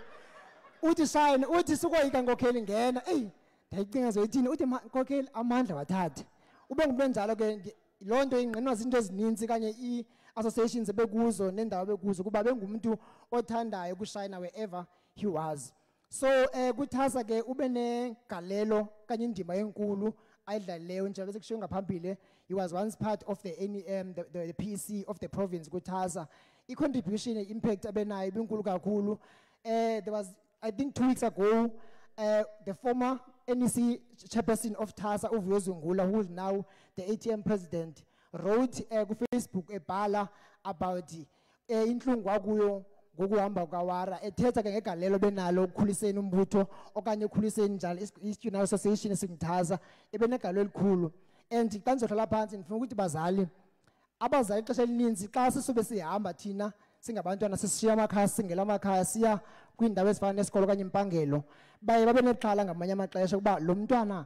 Speaker 6: uthi shine uthi sukoyika nkokheli ngena ndayicinga zoyithini uthi nkokheli amandla wathatha ube ngumuntu enjalo ke lonto ingqinwa izinto ezininzi kanye i-associations ebekuzo nendawo bekuzo kuba bengumuntu othandayo ukushayina wherever he was so kuThasa ke ube negalelo kanye indima enkulu ayidlalileyo njalo sekushiwo ngaphambili he was once part of the NEM the PC of the province kuThasa i-contribution impact abenayo ibinkulu kakhulu there was I think 2 weeks ago the former NEC chairperson of Thasa uVuyo Zungula who is now the ATM president wrote ku Facebook ebhala about inhlungu akuyo ngokuhamba kwawara ethetha ke ngegalelo benalo ukukhuliseni umbutho okanye ukukhuliseni njalo i-Student Association esingiThasa ebenegalelo elikhulu and xa ndizohlala phansi ndifuna ukuthi bazali abazali ixesha elininzi xa sisube sihamba thina singabantwana sishiya amakhaya singela amakhaya siya kwiindawo ezifana nesikolo okanye impangelo baye babe neqhala ngamanye amaxesha kuba lo mntwana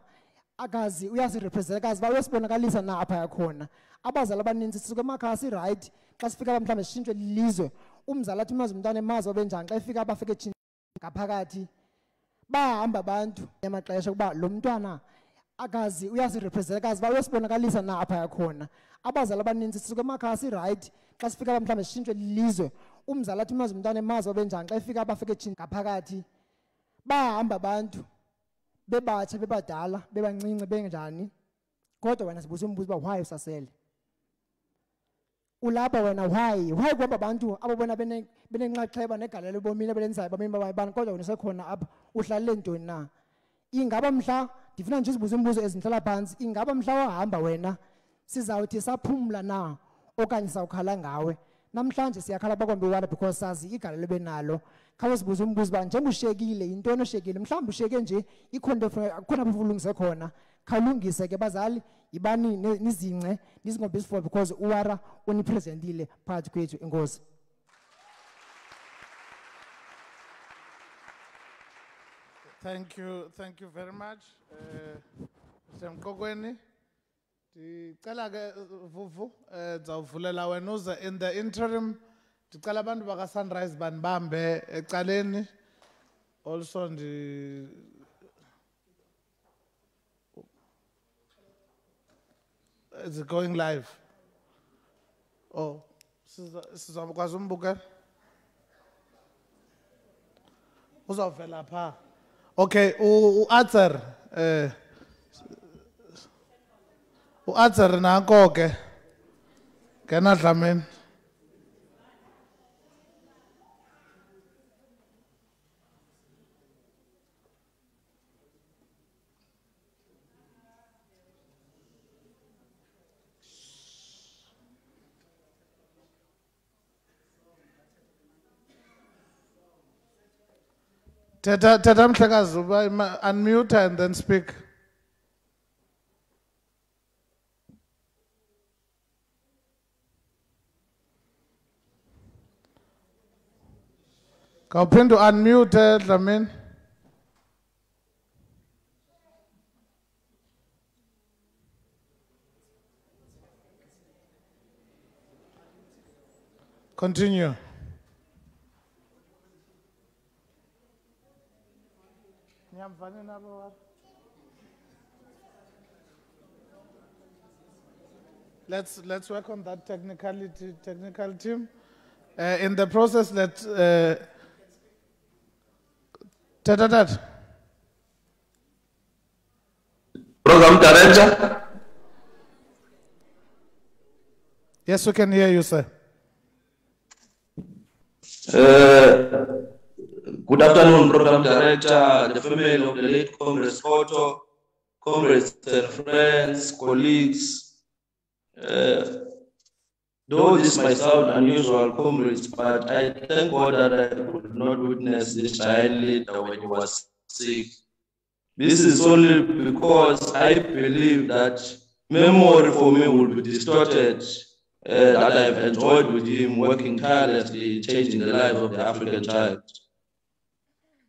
Speaker 6: akazi uyasirepresent akazi ba uyasibonakalisa na apha yakhona abazali abaninzi sisuke emakhaya si-right xa sifika mhlawumbe sishintshwe lilizwe umzali athi umazi umntwana emazi wabenjani xa efika abafike ngaphakathi bahamba abantu emaxesha kuba lo mntwana akazi uyasirepresent akazi ba uyasibonakalisa na apha yakhona abazali abaninzi sisuke emakhaya si-right xa sifika mhlawumbe sishintshwe lilizwe umzali athi umazi umntwana emazi wabenjani xa efika abafike ngaphakathi bahamba abantu bebatsha bebadala bebancinci benjani kodwa wena sibuza umbuzo uba why usasele ulapha wena why kuhamba abantu ababona benenxaxheba negalelo ebomini abelenzayo babemi babani kodwa wena usekhona apha uhlalele ntoni na? Ingaba mhla ndifuna nje uzibuza imibuzo ezinhlala phansi, ingaba mhla wahamba wena sizawuthi saphumla na okanye sawukhala ngawe? Namhlanje siyakhala bakwambi wala because sazi igalelo benalo. Khawe sibuza umbuzo ba njengoba ushekile intoni oshekile? Mhlawumbe usheke nje ikhonto khona bufulungise khona. Khawulungise ke bazali ibani nizince nizingobhisi for because uwara unipresentile phakathi kwethu. Inkosi.
Speaker 1: Thank you very much. Mqokweni. Ndicela ke Vuvu zawuvulela wena uze in the interim ndicela abantu baka Sunrise banibambe ecaleni. Also is it going live? Oh, sizakwazi umbukela? Uzawuvela pha. Okay, u-Atzer u-Atzer nanko ke ngena Dlamini. Tata Mhlekazi, unmute and then speak. Kawuphinda unmute Dlamini. Continue. Let's work on that technical team. In the process, Tata.
Speaker 7: Program Director.
Speaker 1: Yes, we can hear you, sir.
Speaker 7: Good afternoon, Program Director, the family of the late Comrades Otto, comrades and friends, colleagues. Though this might sound unusual, comrades, but I thank God that I could not witness this child later when he was sick. This is only because I believe that memory for me will be distorted, that I've enjoyed with him working tirelessly, changing the life of the African child.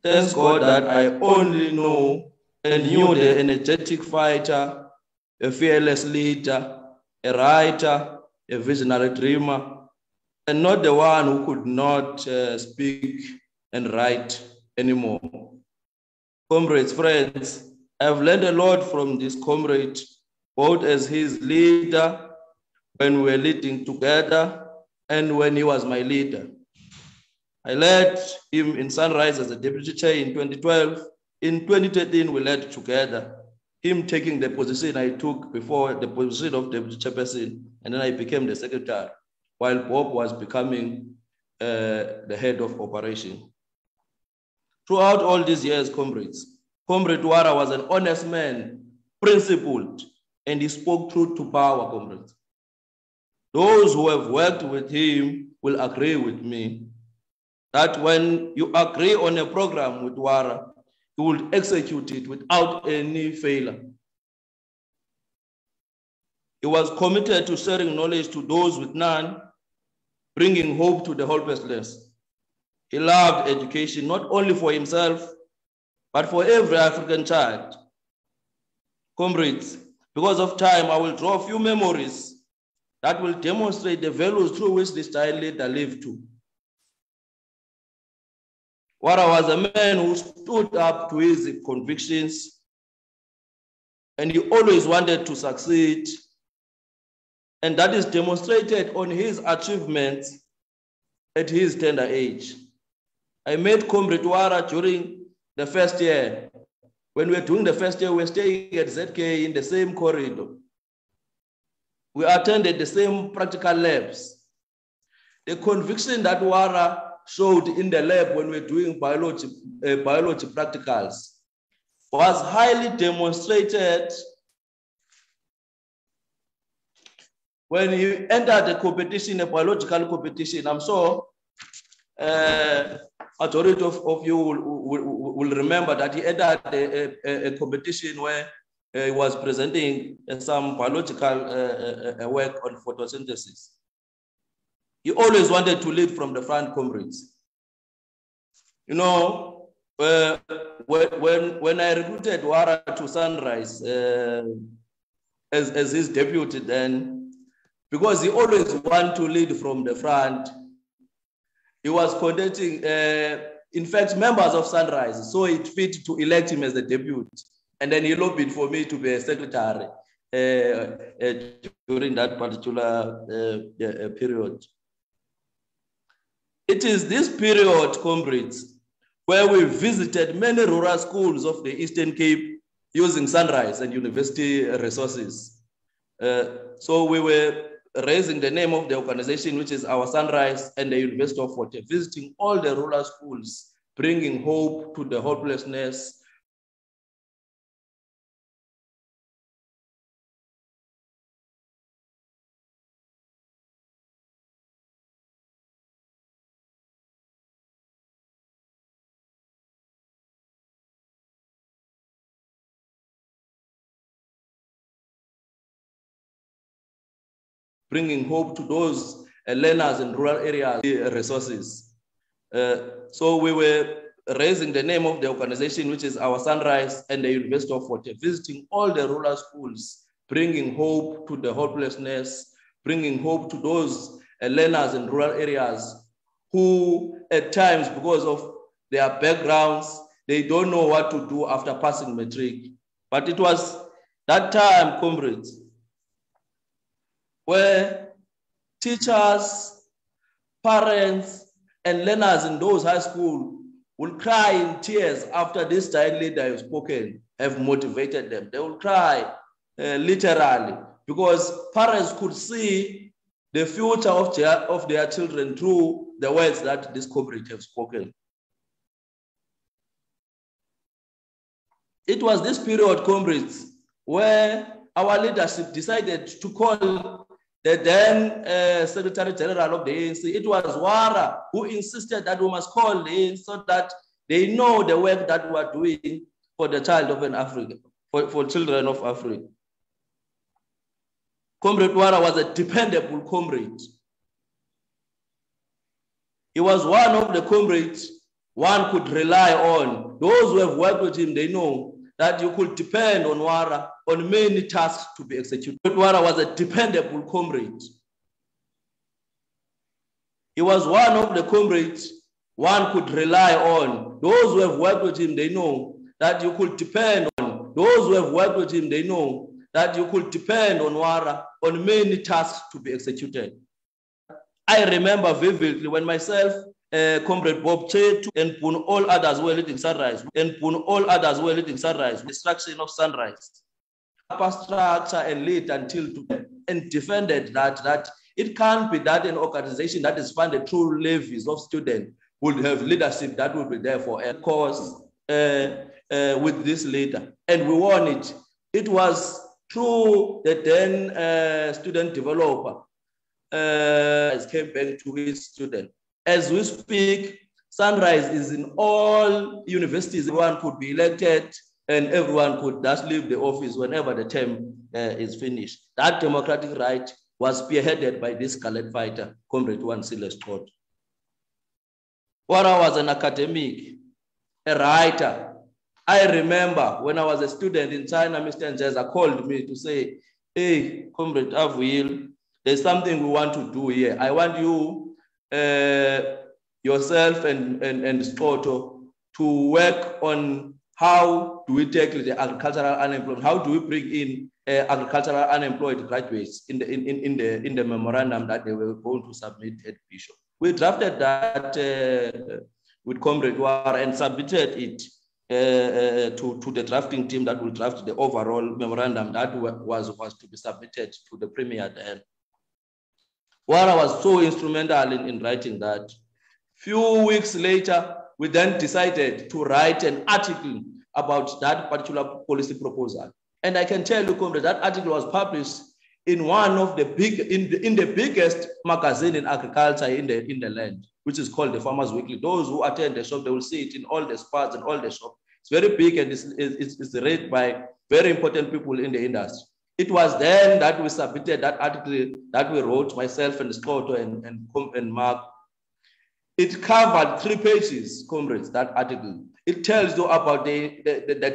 Speaker 7: Thanks God that I only know and knew the energetic fighter, a fearless leader, a writer, a visionary dreamer, and not the one who could not speak and write anymore. Comrades, friends, I've learned a lot from this comrade, both as his leader when we were leading together and when he was my leader. I led him in Sunrise as a deputy chair in 2012. In 2013, we led together, him taking the position I took before, the position of deputy chairperson, and then I became the secretary, while Bob was becoming the head of operation. Throughout all these years, comrades, Comrade Wara was an honest man, principled, and he spoke truth to power, comrades. Those who have worked with him will agree with me that when you agree on a program with Wara, you will execute it without any failure. He was committed to sharing knowledge to those with none, bringing hope to the hopeless. He loved education, not only for himself, but for every African child. Comrades, because of time, I will draw a few memories that will demonstrate the values through which this child leader lived to. Wara was a man who stood up to his convictions, and he always wanted to succeed. And that is demonstrated on his achievements at his tender age. I met Comrade Wara during the first year. When we were doing the first year, we were staying at ZK in the same corridor. We attended the same practical labs. the conviction that Wara showed in the lab when we were doing biology practicals was highly demonstrated when he entered a competition, a biological competition. I'm sure majority of you will remember that he entered a competition where he was presenting some biological work on photosynthesis. He always wanted to lead from the front, comrades. You know, when I recruited Wara to Sunrise as his deputy then, because he always wanted to lead from the front, he was conducting, in fact, members of Sunrise saw it fit to elect him as the deputy. And then he lobbied for me to be a secretary during that particular period. It is this period, comrades, where we visited many rural schools of the Eastern Cape using Sunrise and university resources. So we were raising the name of the organization, which is our Sunrise and the University of Fort Hare, visiting all the rural schools, bringing hope to the hopelessness. Bringing hope to those learners in rural areas, resources. So we were raising the name of the organization, which is our Sunrise and the University of Fort Hare, visiting all the rural schools, bringing hope to the hopelessness, bringing hope to those learners in rural areas who at times, because of their backgrounds, they don't know what to do after passing matric. But it was that time, comrades, where teachers, parents, and learners in those high schools will cry in tears after this child leader has spoken, have motivated them. They will cry literally because parents could see the future of their children through the words that this comrade have spoken. It was this period, comrades, where our leadership decided to call the then Secretary General of the ANC. It was Wara who insisted that we must call in so that they know the work that we are doing for the child of an Africa, for children of Africa. Comrade Wara was a dependable comrade. He was one of the comrades one could rely on. Those who have worked with him, they know that you could depend on Wara on many tasks to be executed. Wara was a dependable comrade. He was one of the comrades one could rely on. Those who have worked with him, they know that you could depend on. Those who have worked with him, they know that you could depend on Wara on many tasks to be executed. I remember vividly when myself, Comrade Bob Chetu and all others were leading Sunrise, the destruction of Sunrise. Upper structure and lead until today, and defended that it can't be that an organization that is funded through levies of students would have leadership that would be there for a cause with this leader. And we won it. It was through the then student developer came back to his student. As we speak, Sunrise is in all universities. Everyone could be elected and everyone could just leave the office whenever the term is finished. That democratic right was spearheaded by this scarlet fighter, Comrade Wan Silas Scott. Wara was an academic, a writer. I remember when I was a student in China, Mr. Njeza called me to say, hey, Comrade Avuil, there's something we want to do here. I want you, yourself and Spoto to work on how do we tackle the agricultural unemployment? How do we bring in agricultural unemployed graduates in the memorandum that they were going to submit at Bishop? We drafted that with Comrade Wara and submitted it to the drafting team that will draft the overall memorandum that was to be submitted to the Premier then. Wara was so instrumental in writing that. Few weeks later, we then decided to write an article about that particular policy proposal. And I can tell you, comrade, that article was published in one of the in the biggest magazine in agriculture in the land, which is called the Farmers Weekly. Those who attend the shop, they will see it in all the spots and all the shops. It's very big and it's read by very important people in the industry. It was then that we submitted that article that we wrote, myself and Scotto and Mark. It covered 3 pages, comrades, that article. It tells you about the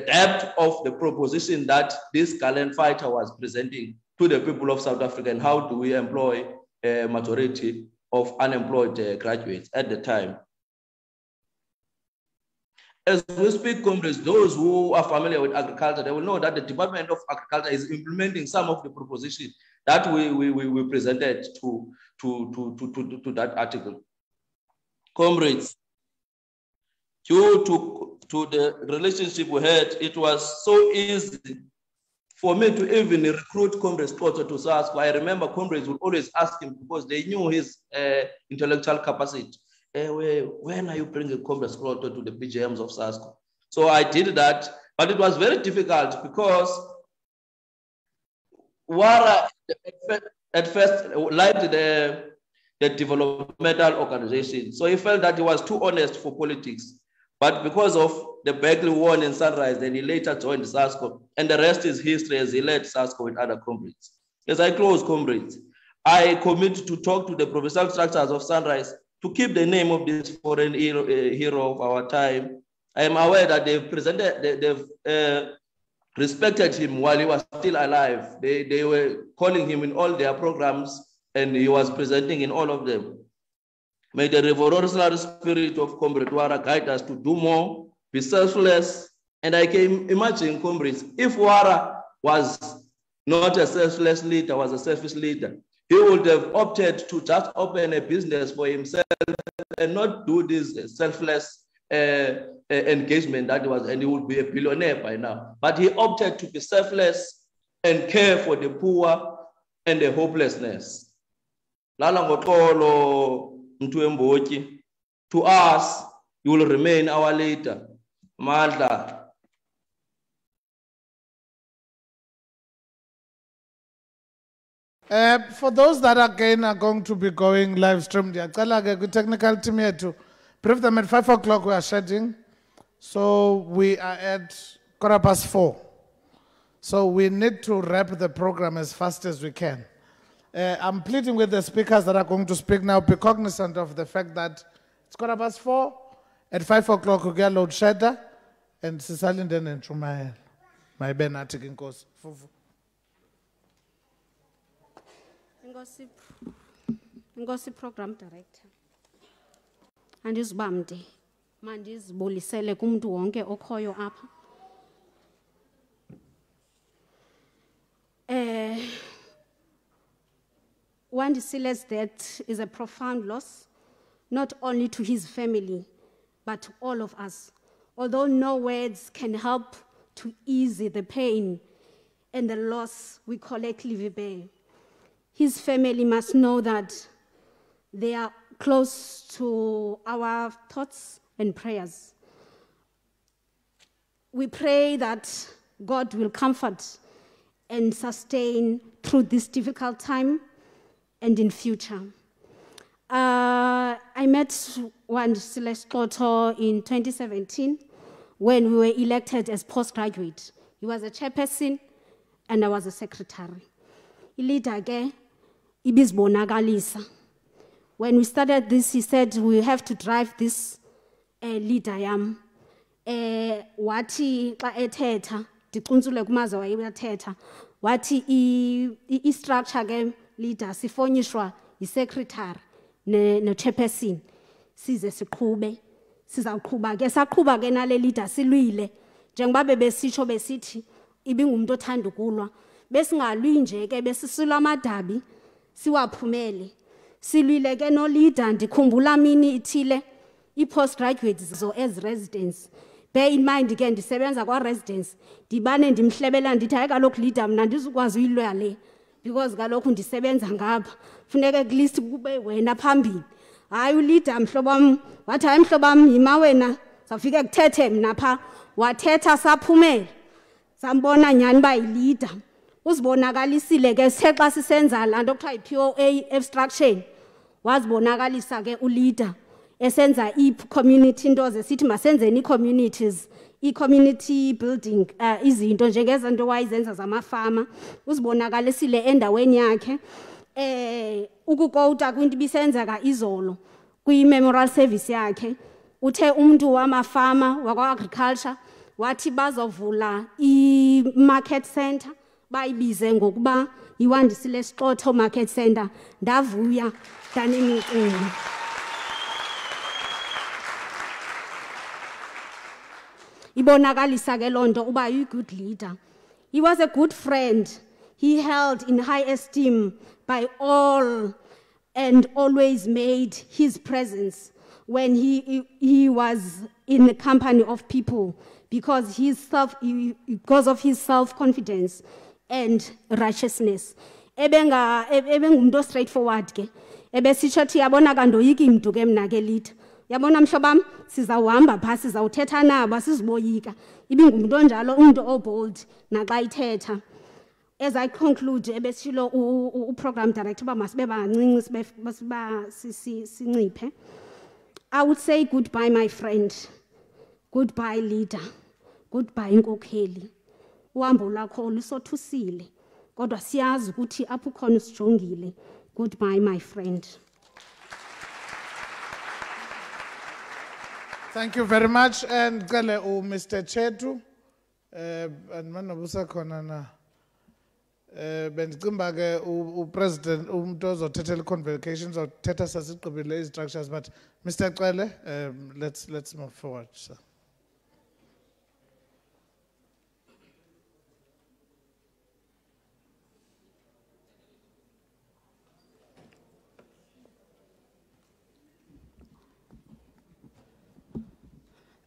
Speaker 7: depth of the proposition that this gallant fighter was presenting to the people of South Africa and how do we employ a majority of unemployed graduates at the time. As we speak, comrades, those who are familiar with agriculture, they will know that the Department of Agriculture is implementing some of the propositions that we presented to that article. Comrades, due to the relationship we had, it was so easy for me to even recruit comrades closer to SASCO. I remember comrades would always ask him because they knew his intellectual capacity. When are you bringing comrades closer to the PGMs of SASCO? So I did that, but it was very difficult because Wara at first liked the developmental organization. So he felt that he was too honest for politics. But because of the Berkeley won in Sunrise, then he later joined SASCO. And the rest is history as he led SASCO with other comrades. As I close, comrades, I commit to talk to the provincial structures of Sunrise to keep the name of this foreign hero of our time. I am aware that they've respected him while he was still alive. They were calling him in all their programs, and he was presenting in all of them. May the revolutionary spirit of Comrade Wara guide us to do more, be selfless. And I can imagine, comrades, if Wara was not a selfless leader, was a selfish leader, he would have opted to just open a business for himself and not do this selfless engagement that was, and he would be a billionaire by now. But he opted to be selfless and care for the poor and the hopelessness. Lala ngotolo mtu. To us, you will remain our leader. Madla.
Speaker 1: For those that again are going to be going live stream, the technical team here to brief them at 5 o'clock. We are shedding, so we are at 4:15. So we need to wrap the program as fast as we can. I'm pleading with the speakers that are going to speak now, be cognizant of the fact that it's 4:15. At 5 o'clock we get load shedder, and Sisalinde and Chumayel, my Benatic in course.
Speaker 8: Ngosi program director. Andizibamde. Mandizibulisele kumuntu wonke okhoyo apha. Wandisile's death is a profound loss, not only to his family, but to all of us. Although no words can help to ease the pain and the loss we collectively bear, his family must know that they are close to our thoughts and prayers. We pray that God will comfort and sustain through this difficult time and in future. I met Wandisile Xotho in 2017 when we were elected as postgraduate. He was a chairperson and I was a secretary. Leader ke ibizibonakalisa. When we started this, he said we have to drive this leader yam. Wati xa ethetha ndiquntsule kumaza wayethetha wathi I structure ke leader sifonyishwa I-secretary ne-chairperson size siqhube sizawuqhuba ke saqhuba ke nale leader silwile njengoba bebesitsho besithi ibingumuntu othanda ukulwa besingalwi nje ke besisilwa amadabi siwaphumele silwile ke no leader ndikhumbula mini ithile I-postgraduates zo as residents. Bear in mind ke ndisebenza kwa residents ndibane ndimhlebela ndithi hayi kaloku leader mna ndizukwazi uyilwa le because kaloku ndisebenza ngapha funeka at least kube wena phambili hayi uleader mhlobo wam wathi hayi mhlobo wam yima wena safika kuthethe mna pha wathetha saphumela sambona nyani ba yileader uzibonakalisile ke sithe xa sisenza laa nto kuthiwa yi-POA obstruction wazibonakalisa ke uleader esenza i-community into zesithi masenzeni ii-communities i-community building izinto njengezinto wayizenza zamafama uzibonakalisile endaweni yakhe ukukota kwinto ibisenzeka izolo kwi-memorial service yakhe uthe umuntu wamafama wakwa-agriculture wathi bazovula i-market center bayibize ngokuba yiWandisile Sixotho market center ndavuya ndanemicinga ibonakalisa ke lonto uba yi-good leader. He was a good friend. He held in high esteem by all and always made his presence when he was in the company of people because of his self-confidence and righteousness. Ebengumuntu straightforward ke. Ebesitsho thi yabona kandoyiki mntu ke mna ke leader. Yabona mhlobam sizawuhamba pha sizawuthetha nabo siziboyika ibingumuntu onjalo umuntu obold naxa ithetha. As I conclude ebesilo program director ba masibe bancinci sinciphe. I would say goodbye my friend, goodbye leader, goodbye inkokheli. Uhambo lakho lusothusile kodwa siyazi ukuthi apho khona usijongile. Goodbye my friend.
Speaker 1: Thank you very much. And Mr. Chetu, and manobusa khona na bendicimba ke upresident umuntu ozothetha convocations othetha sasigqibile structures, but Mr. Cele, let's move forward, sir.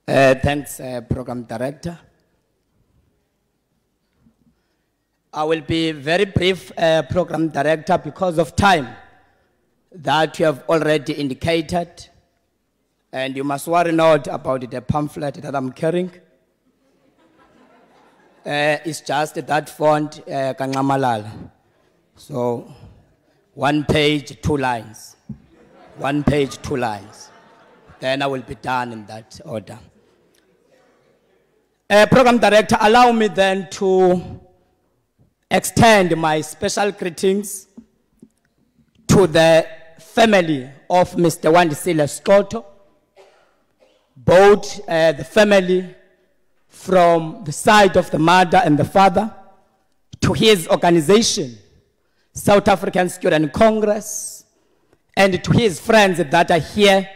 Speaker 9: Thanks, Program Director. I will be very brief, Program Director, because of time that you have already indicated. And you must worry not about the pamphlet that I'm carrying. It's just that font, Kangamalala. So, 1 page, 2 lines. 1 page, 2 lines. Then I will be done in that order. Program Director, allow me then to extend my special greetings to the family of Mr. Wandisile Sixotho, both the family from the side of the mother and the father, to his organization, South African Student Congress, and to his friends that are here,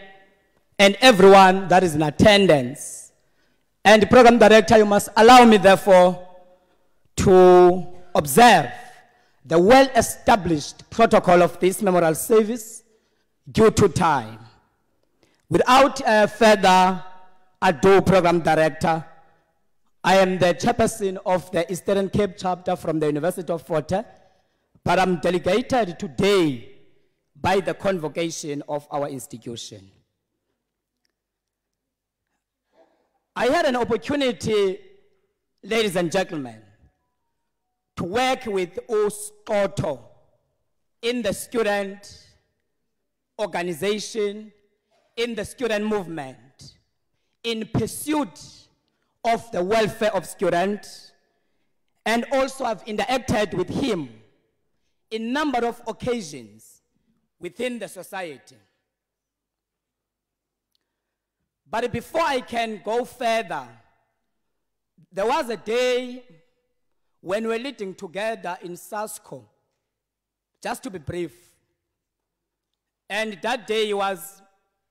Speaker 9: and everyone that is in attendance. And Program Director, you must allow me, therefore, to observe the well-established protocol of this memorial service due to time. Without further ado, Program Director, I am the chairperson of the Eastern Cape chapter from the University of Fort Hare, but I'm delegated today by the convocation of our institution. I had an opportunity, ladies and gentlemen, to work with Sixotho in the student organization, in the student movement, in pursuit of the welfare of students, and also have interacted with him in a number of occasions within the society. But before I can go further, there was a day when we were leading together in SASCO, just to be brief. And that day he was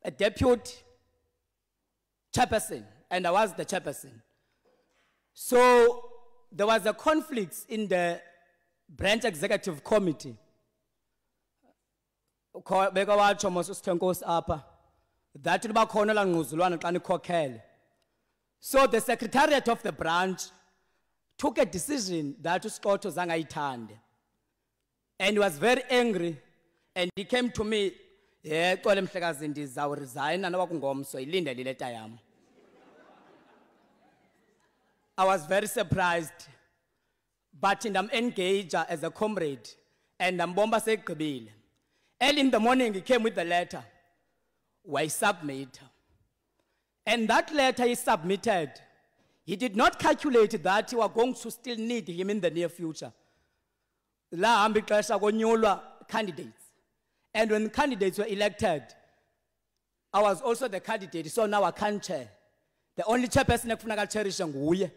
Speaker 9: a deputy chairperson, and I was the chairperson. So there was a conflict in the branch executive committee. That so the secretariat of the branch took a decision that Sixotho zangayithande. And he was very angry. And he came to me, yeah, xole mhlekazi ndizawuresigna noba kungomso ilinde le letter yam. I was very surprised, but I'm engaged as a comrade, and I'm bomba segqibile. Early in the morning, he came with the letter. Why submit? And that letter he submitted, he did not calculate that you are going to still need him in the near future. La hambi xesha konyulwa candidates. And when candidates were elected, I was also the candidate, so now I can't chair. The only chairperson ekufuneka cherishe nguye,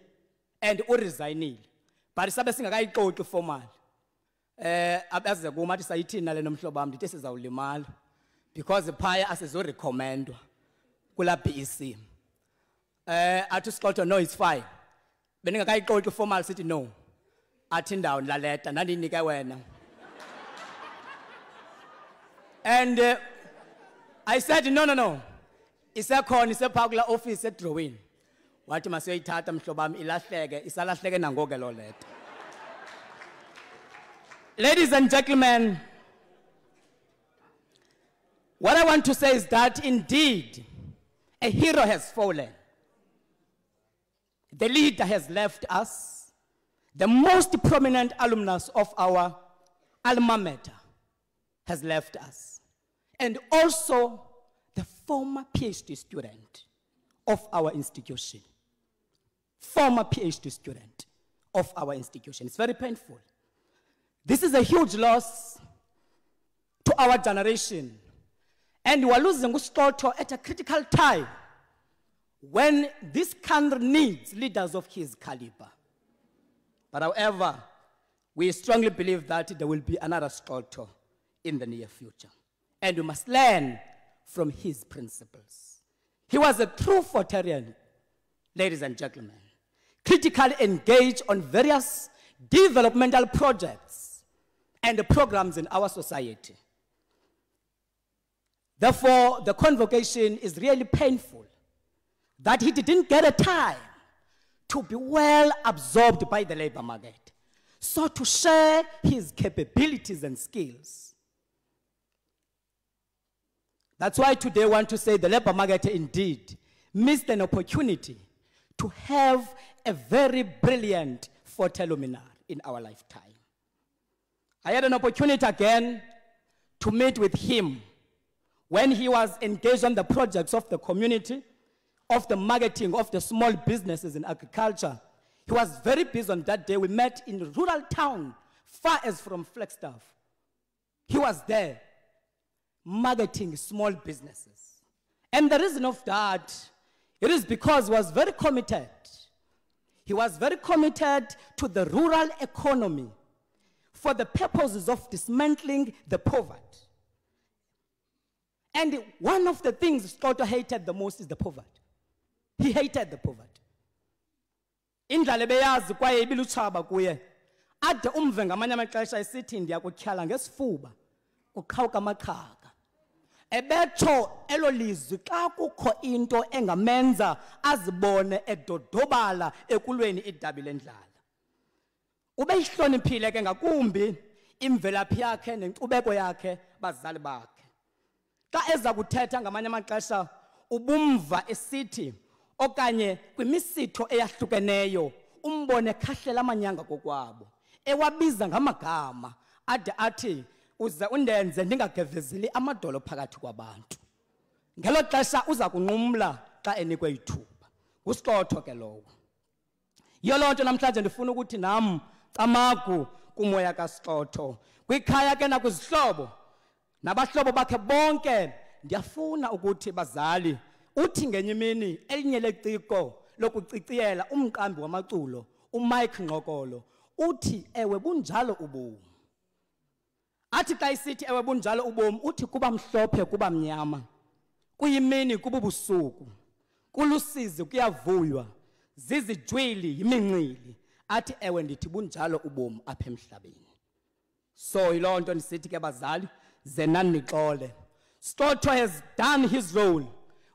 Speaker 9: and uresignile. But sabe singakayixoxi formal. Abaze kuma athi sayithina le nomhlobo wami ndithi sizawulimala because phaya asizorecommendwa kula BEC. Athi Scott, no, it's fine. Beningakayixoxi formal sithi no. Athi ndawo ndlaleta nandinike wena. And I said, no. Isekhona isepha office edrawini. Wathi masiyoyithatha mhlobo wami ilahleke, isalahleke nangoke lo letter. Ladies and gentlemen, what I want to say is that indeed a hero has fallen. The leader has left us. The most prominent alumnus of our alma mater has left us. And also the former PhD student of our institution. Former PhD student of our institution. It's very painful. This is a huge loss to our generation. And we're losing Ustoto at a critical time when this country needs leaders of his caliber. But however, we strongly believe that there will be another Stoto in the near future. And we must learn from his principles. He was a true Fortarian, ladies and gentlemen, critically engaged on various developmental projects and the programs in our society. Therefore, the convocation is really painful that he didn't get a time to be well absorbed by the labor market, so to share his capabilities and skills. That's why today I want to say the labor market indeed missed an opportunity to have a very brilliant Forteluminar in our lifetime. I had an opportunity again to meet with him when he was engaged on the projects of the community, of the marketing of the small businesses in agriculture. He was very busy on that day. We met in a rural town, far as from Flagstaff. He was there, marketing small businesses. And the reason of that, it is because he was very committed. He was very committed to the rural economy for the purposes of dismantling the poverty. And one of the things Scott hated the most is the poverty. He hated the poverty. Indlala beyazi kwaye ibiluchaba kuye. Ade umve ngamanye amaxesha esithi ndiyakutyhala ngesifuba uqhawuka amaqhaga. Ebetho elo lizwi xa kukho into engamenza azibone edodobala ekulweni idabi lendlala. Ube ihloniphile ke ngakumbi imvelaphi yakhe nenkcubeko yakhe bazali bakhe. Xa eza kuthetha ngamanye amaxesha ubumva esithi okanye kwimisitho eyahlukeneyo umbone khahlela amanyanga kokwabo ewabiza ngamagama ade athi uze undenze ndingagevezeli amadolo phakathi kwabantu. Ngelo xesha uza kunqumla xa enikwe ithuba. UScotto ke lowo. Yiyo loo nto namhlanje ndifuna ukuthi nam camagu kumoya kaScotto kwikhaya ke nakwizihlobo nabahlobo bakhe bonke ndiyafuna ukuthi bazali uthi ngenye imini elinye leciko lokuciciyela umqambi wamaculo uMike Nqokolo uthi ewe bunjalo ubomi. Athi xa isithi ewe bunjalo ubomi uthi kuba mhlophe kuba mnyama kuyimini kuba busuku kulusizi kuyavuywa zizijwili yimincili athi ewe ndithi bunjalo ubomi apha emhlabeni. So yiloo nto ndisithi ke bazali zenanixole. Scotto has done his role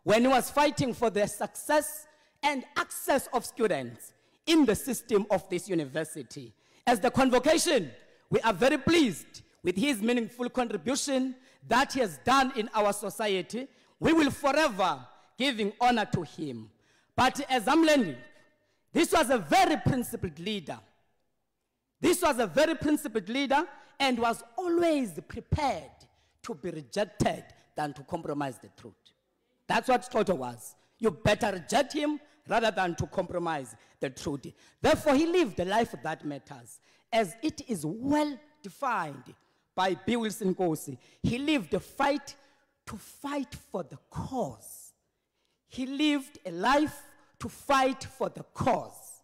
Speaker 9: when he was fighting for the success and access of students in the system of this university. As the convocation, we are very pleased with his meaningful contribution that he has done in our society, we will forever giving honor to him. But as I'm learning, this was a very principled leader. This was a very principled leader and was always prepared to be rejected than to compromise the truth. That's what Xotho was. You better reject him rather than to compromise the truth. Therefore, he lived a life that matters, as it is well defined by B. Wilson Nkosi. He lived a fight to fight for the cause. He lived a life to fight for the cause,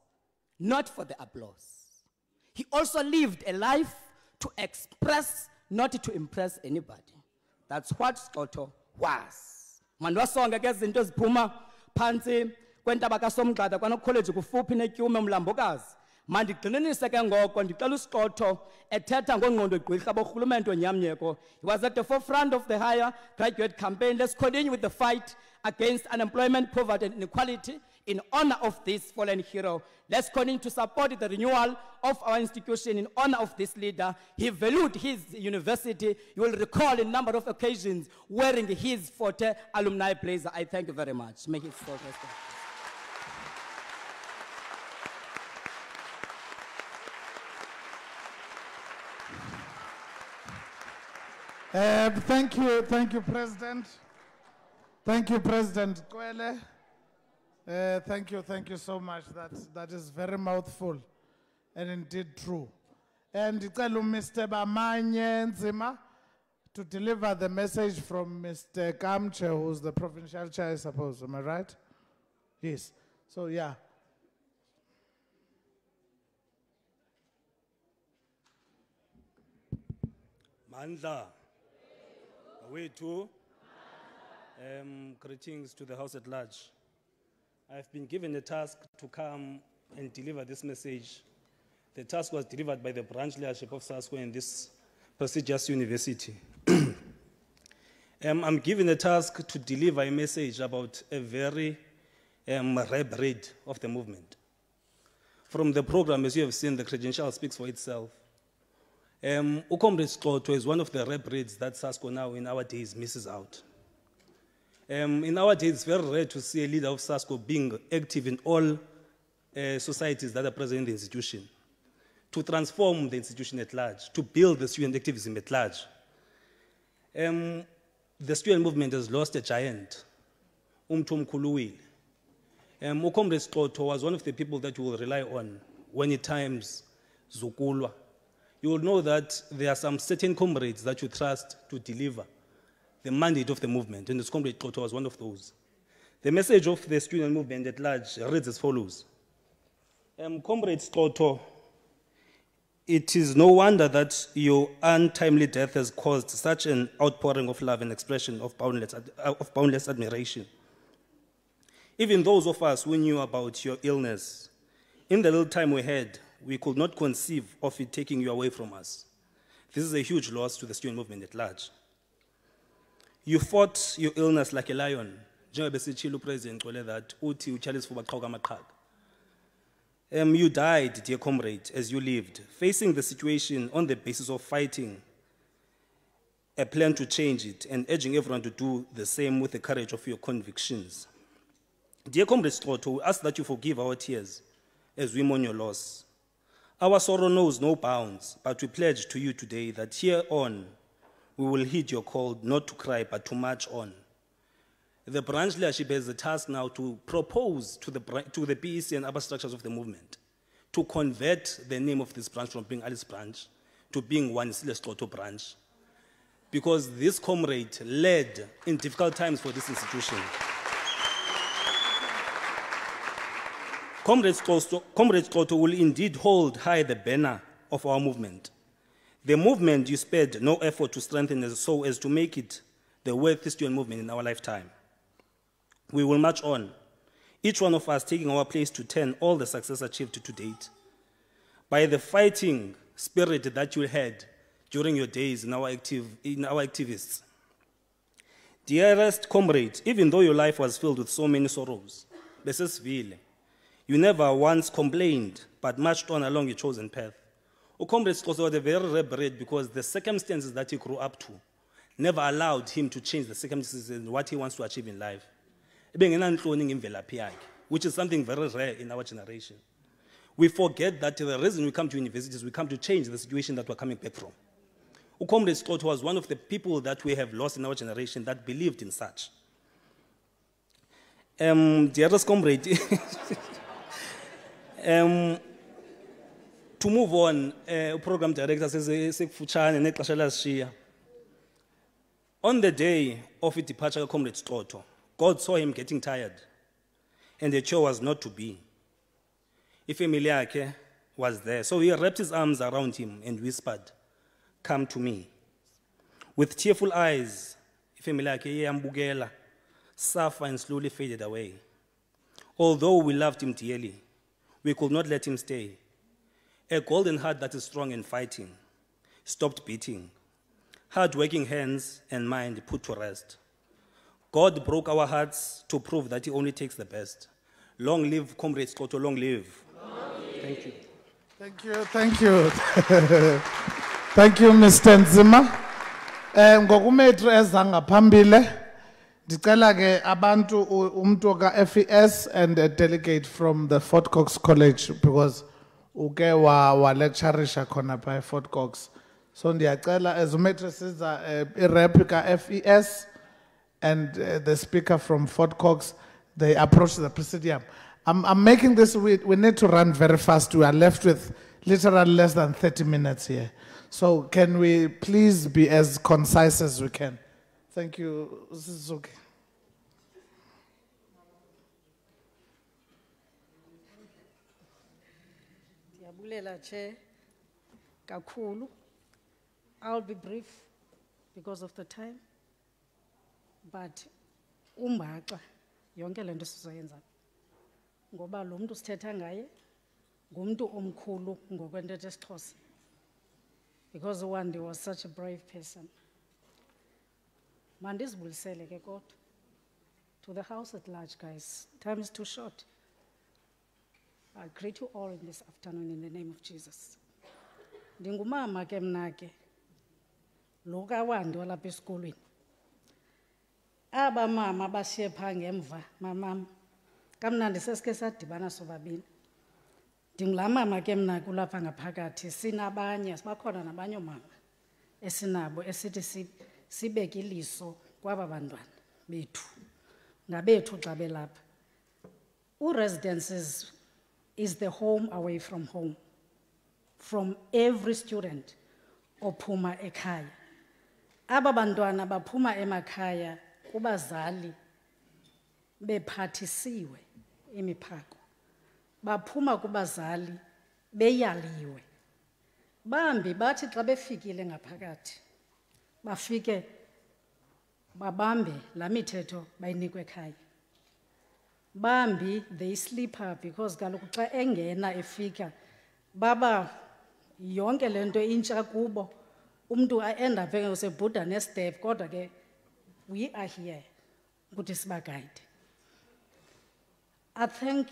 Speaker 9: not for the applause. He also lived a life to express, not to impress anybody. That's what Xotho was. Mandwasonga ke izinto eziphuma phansi kwentaba kaSomgxada kwanocollege kufuphi neTyume Mlambokazi. Mandigxininise ke ngoko ndicela uSixotho ethetha ngongqondo gqirha borhulumente onyamnyeko. He was at the forefront of the higher graduate campaign. Let's continue with the fight against unemployment, poverty and inequality in honor of this fallen hero. Let's continue to support the renewal of our institution in honor of this leader. He valued his university. You will recall a number of occasions wearing his Forte alumni blazer. I thank you very much. Make it so.
Speaker 1: Thank you, President. Thank you, President Kwele. Thank you so much. That is very mouthful and indeed true. And Mr. Bamanye Nzima to deliver the message from Mr. Kamche, who's the provincial chair, I suppose. Am I right? Yes. So, yeah.
Speaker 10: Mandla. Away too. Greetings to the House at large. I've been given a task to come and deliver this message. The task was delivered by the branch leadership of SASCO in this prestigious university. I'm given a task to deliver a message about a very rare breed of the movement. From the program, as you have seen, the credential speaks for itself. Ukomrade Xotho is one of the rare breeds that SASCO now in our days misses out. In our days, it's very rare to see a leader of SASCO being active in all societies that are present in the institution, to transform the institution at large, to build the student activism at large. The student movement has lost a giant, Umthomkhulu uwile. Ukomrade Xotho was one of the people that you will rely on when at times zukulwa. You will know that there are some certain comrades that you trust to deliver the mandate of the movement, and Comrade Xotho was one of those. The message of the student movement at large reads as follows. Comrade Xotho, it is no wonder that your untimely death has caused such an outpouring of love and expression of boundless admiration. Even those of us who knew about your illness, in the little time we had, we could not conceive of it taking you away from us. This is a huge loss to the student movement at large. You fought your illness like a lion. President that you died, dear comrade, as you lived, facing the situation on the basis of fighting a plan to change it and urging everyone to do the same with the courage of your convictions. Dear Comrade Xotho, we ask that you forgive our tears as we mourn your loss. Our sorrow knows no bounds, but we pledge to you today that here on, we will heed your call not to cry, but to march on. The branch leadership has the task now to propose to the PEC and other structures of the movement to convert the name of this branch from being Alice Branch to being Wanisile Xotho Branch, because this comrade led in difficult times for this institution. Comrade Xotho will indeed hold high the banner of our movement. The movement you spared no effort to strengthen so as to make it the worthy student movement in our lifetime. We will march on, each one of us taking our place to turn all the success achieved to date. By the fighting spirit that you had during your days in our activists. Dearest comrade, even though your life was filled with so many sorrows, you never once complained, but marched on along your chosen path. Comrade Sixoso was a very rare breed because the circumstances that he grew up to never allowed him to change the circumstances and what he wants to achieve in life. Which is something very rare in our generation. We forget that the reason we come to universities, we come to change the situation that we're coming back from. Comrade Sixoso was one of the people that we have lost in our generation that believed in such. Dearest comrade, to move on, program director says, on the day of his departure, Comrade Sixoso, God saw him getting tired, and the chore was not to be. Ifemiliake was there, so he wrapped his arms around him and whispered, "Come to me." With tearful eyes, Ifemiliake yambugela, suffered and slowly faded away. Although we loved him dearly, we could not let him stay. A golden heart that is strong and fighting stopped beating. Hard-working hands and mind put to rest. God broke our hearts to prove that he only takes the best. Long live Comrade Sixoso, long live. Thank you.
Speaker 1: Thank you, thank you. Thank you, Mr. Nzima. Ngokumetro ezangaphambile, ndicela ke abantu umntu ka FES and a delegate from the Fort Cox College because uke wa lectureisha khona by Fort Cox. So ndiyacela as umetro siza irep ka FES and the speaker from Fort Cox, they approach the presidium. I'm making this, we need to run very fast. We are left with literally less than 30 minutes here. So can we please be as concise as we can? Thank you, Suzuki.
Speaker 11: I'll be brief because of the time. But umbaxa yonke lento sizoyenza ngoba lo muntu sithetha ngaye ngumuntu omkhulu ngokwentetho esiXhosa because Wandi was such a brave person. Mandizibulisele ke kodwa to the house at large, guys. Time is too short. I greet you all in this afternoon in the name of Jesus. Ndingumama ke mna ke lo kaWandi walapha esikolweni. Aba mama bashiye pha ngemva mamam kamnandi sesike sadibana sobabini. Ndingula mama ke mna kulapha ngaphakathi sinabanye sibakhona nabanye mama esinabo esithi sibeke iliso kwaba bantwana bethu ngabethu xa belapha. Residences is the home away from home from every student ophuma ekhaya. Aba bantwana baphuma emakhaya kubazali bephathisiwe imiphako, baphuma kubazali beyaliwe. Bambi bathi xa befikile ngaphakathi bafike babambe la mithetho bayinikwe ekhaya. Bambi they sleep up because kaloku xa engena efika baba yonke lento intsha kubo, umuntu end up sebhuda nestep. Kodwa ke we are here ukuthi sibaguide. I think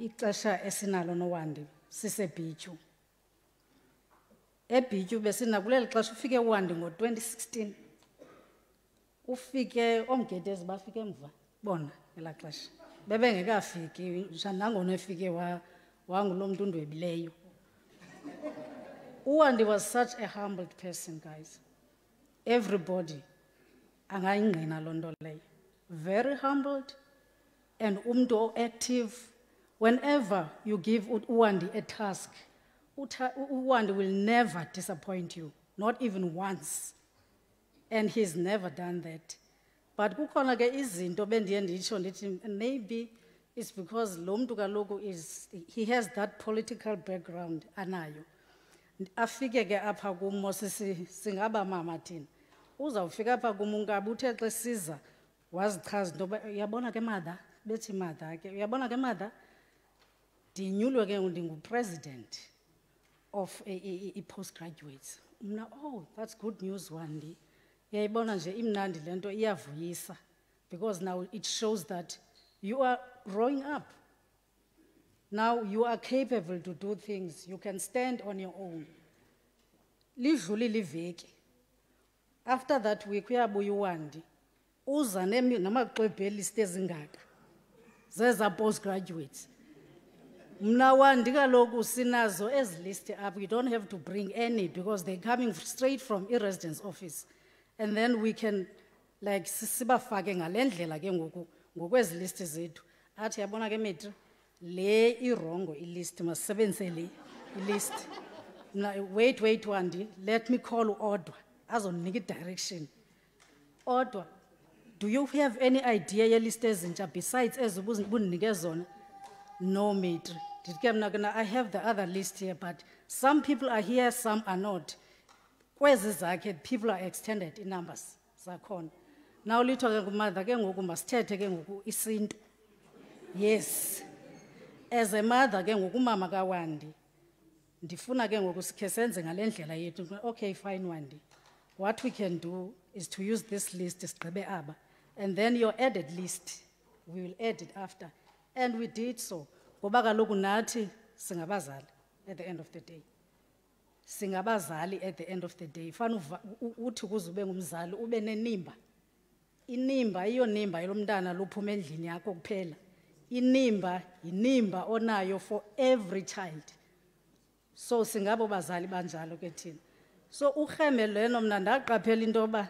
Speaker 11: ixesha esinalo noWandi sisebhityu. Ebhityu besina kuleli xesha ufike uWandi ngo-2016. Ufike omgedezi bafike emva bona ngelaa xesha. Bebengekafiki nangona efike wangulo muntu undwebileyo. uWandi was such a humbled person, guys. Everybody angayingqina loo nto leyo. Very humbled and umntu active. Whenever you give uWandi a task, uWandi will never disappoint you, not even once. And he's never done that. But kukhona ke izinto bendiye nditsho ndithi maybe it's because lo mntu kaloku he has that political background anayo. Afike ke apha kumo singaba mama thina. Uzawufika apha kum unkabi uthe xa siza wazichaza into yoba uyabona ke mother, bethi mother ke uyabona ke mother, ndinyulwe ke ndingu-president of i-postgraduates. Mna, oh, that's good news, Wandi. Uyayibona nje imnandi le nto iyavuyisa because now it shows that you are growing up. Now you are capable to do things. You can stand on your own. lidlulile iveki. After that week uyabuya uWandi uza namaxwebhu elist ezingaka zeza postgraduates. Mna Wandi kaloku sinazo ezi list up. We don't have to bring any because they're coming straight from i-residence office. And then we can like sibafake ngalendlela ke ngokwezi list zethu. Athi yabona ke Metri le irongo ilist masebenzise le ilist. Wait Wandi, let me call Odwa azonika direction. Odwa, do you have any idea ye list ezintsha besides ezibunike zona? No, Metri. I have the other list here, but some people are here, some are not. Kwezi zakhe people are extended in numbers zakhona. Now litho ke mother ke ngoku masithethe ke ngoku isintu. Yes. As a mother ke ngoku mama kaWandi ndifuna ke ngoku sikhe senze ngalendlela yethu. Okay, fine Wandi. What we can do is to use this list sigqibe aba, and then your added list we will add it after. And we did so. Ngoba kaloku nathi singabazali at the end of the day. Singabazali at the end of the day. Fana uthi kuze ube ngumzali ube nenimba. Inimba iyo nimba yomntana lophuma endlini yakho kuphela. Inimba inimba onayo for every child. So singabo bazali banjalo ke thina. So uGeme leno mna ndaqaphela into ba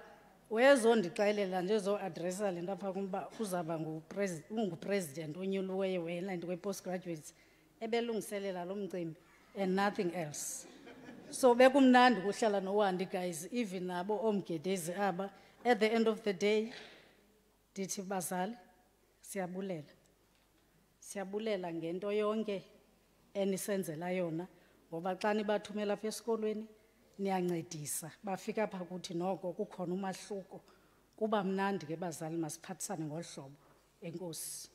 Speaker 11: wezondixelela nje zo addressa le ndapha kumba uzaba ngupresident onyuluweyo wena into postgraduates ebelungiselela lo mcimbi and nothing else. So bekumnandi ukuhlala noWandi guys, even nabo omgedezi aba. At the end of the day dithi bazali siyabulela. Siyabulela ngento yonke enisenzela yona ngoba xa nibathumela apha esikolweni niyancedisa bafika apha kuthi noko kukhona umahluko. Kuba mnandi ke bazali masiphathisane ngolhlobo. Enkosi.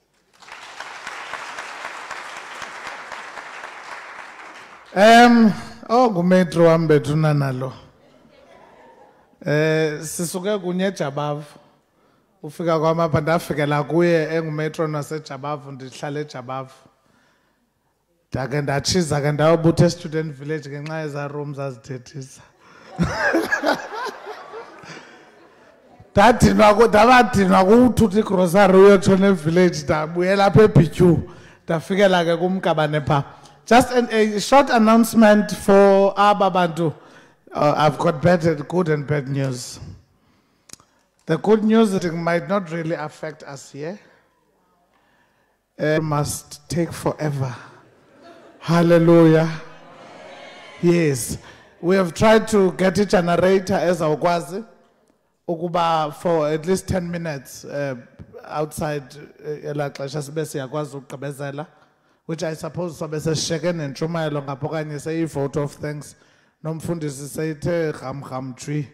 Speaker 1: Ngumetro wambethu nalo. Sisuke kunye eJabavu. Ufika kwamapha ndafikela kuye engumetro naseJabavu ndihlala eJabavu. Ndake ndatshiza ke ndayobutha e-student village ngenxa yeza rooms azithethisa. Ndabadinwa kuthutha igrocery uyotshona evillage ndabuyela apha eBityu ndafikela ke kumkabane pha. Just a short announcement for Ababantu. I've got good and bad news. The good news is that it might not really affect us here. It must take forever. Hallelujah. Yes. We have tried to get a generator as our kwazi ukuba for at least 10 minutes outside which I suppose sobe seshekene nentshumayelo ngapho kanye seyi-vote of thanks nomfundisi seyithe ram tree.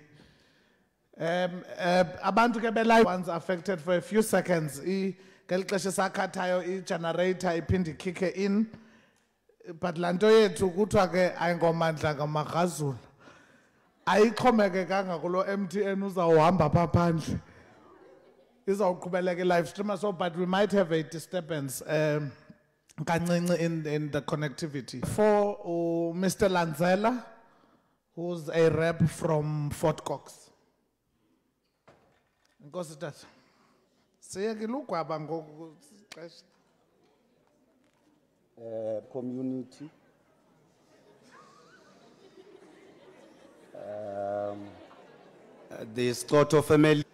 Speaker 1: Abantu ke belive ones affected for a few seconds. Ngeli xesha sakhathayo i-generator iphinde ikhike in. But lanto yethu kuthiwa ke ayingomandla ngamagrazula. Ayixhomekekanga kulo MTN uzawuhamba pha phandle. Izawuqhubeleka live streamer, so but we might have a disturbance kancinci in the connectivity. For Mr. Lanzela, who's a rep from Fort Cox. Nkosi tata. Siyekile ugwaba ngoku xesha.
Speaker 12: Community. The Scotto family.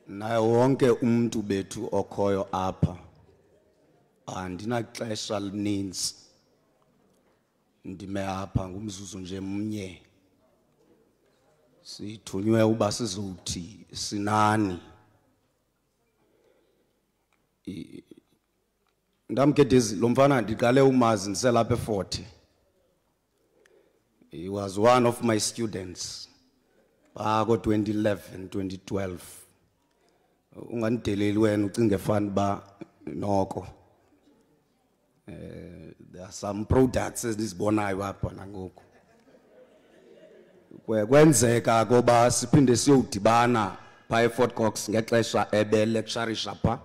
Speaker 12: Na wonke umuntu bethu okhoyo apha. Andinaxesha lininzi. Ndime apha ngumzuzu nje mnye. Sithunywe uba sizothi sinani. Ndamgedezi lo mfana ndiqale umazi ndiselapha e40. He was one of my students. Bako 2011, 2012. Ungandeleli wena ucinge fani ba noko. There are some products esizibonayo apha nangoku. Kwenzeka ngoba siphinde siyodibana pha eFort Cox ngexesha lecturisha pha.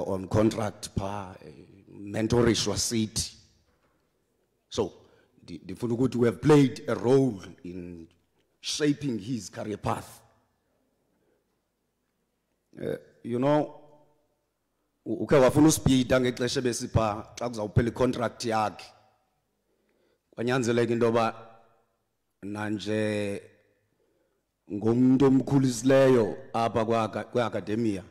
Speaker 12: On contract pa mentorishwa city. So ndifuna ukuthi we have played a role in shaping his career path. You know, ukhe wafuna uspeeda ngexesha besipha xa kuzawuphela icontract yakhe. Kwanyanzeleka into yoba nanje ngomuntu omkhulisileyo apha kweakademia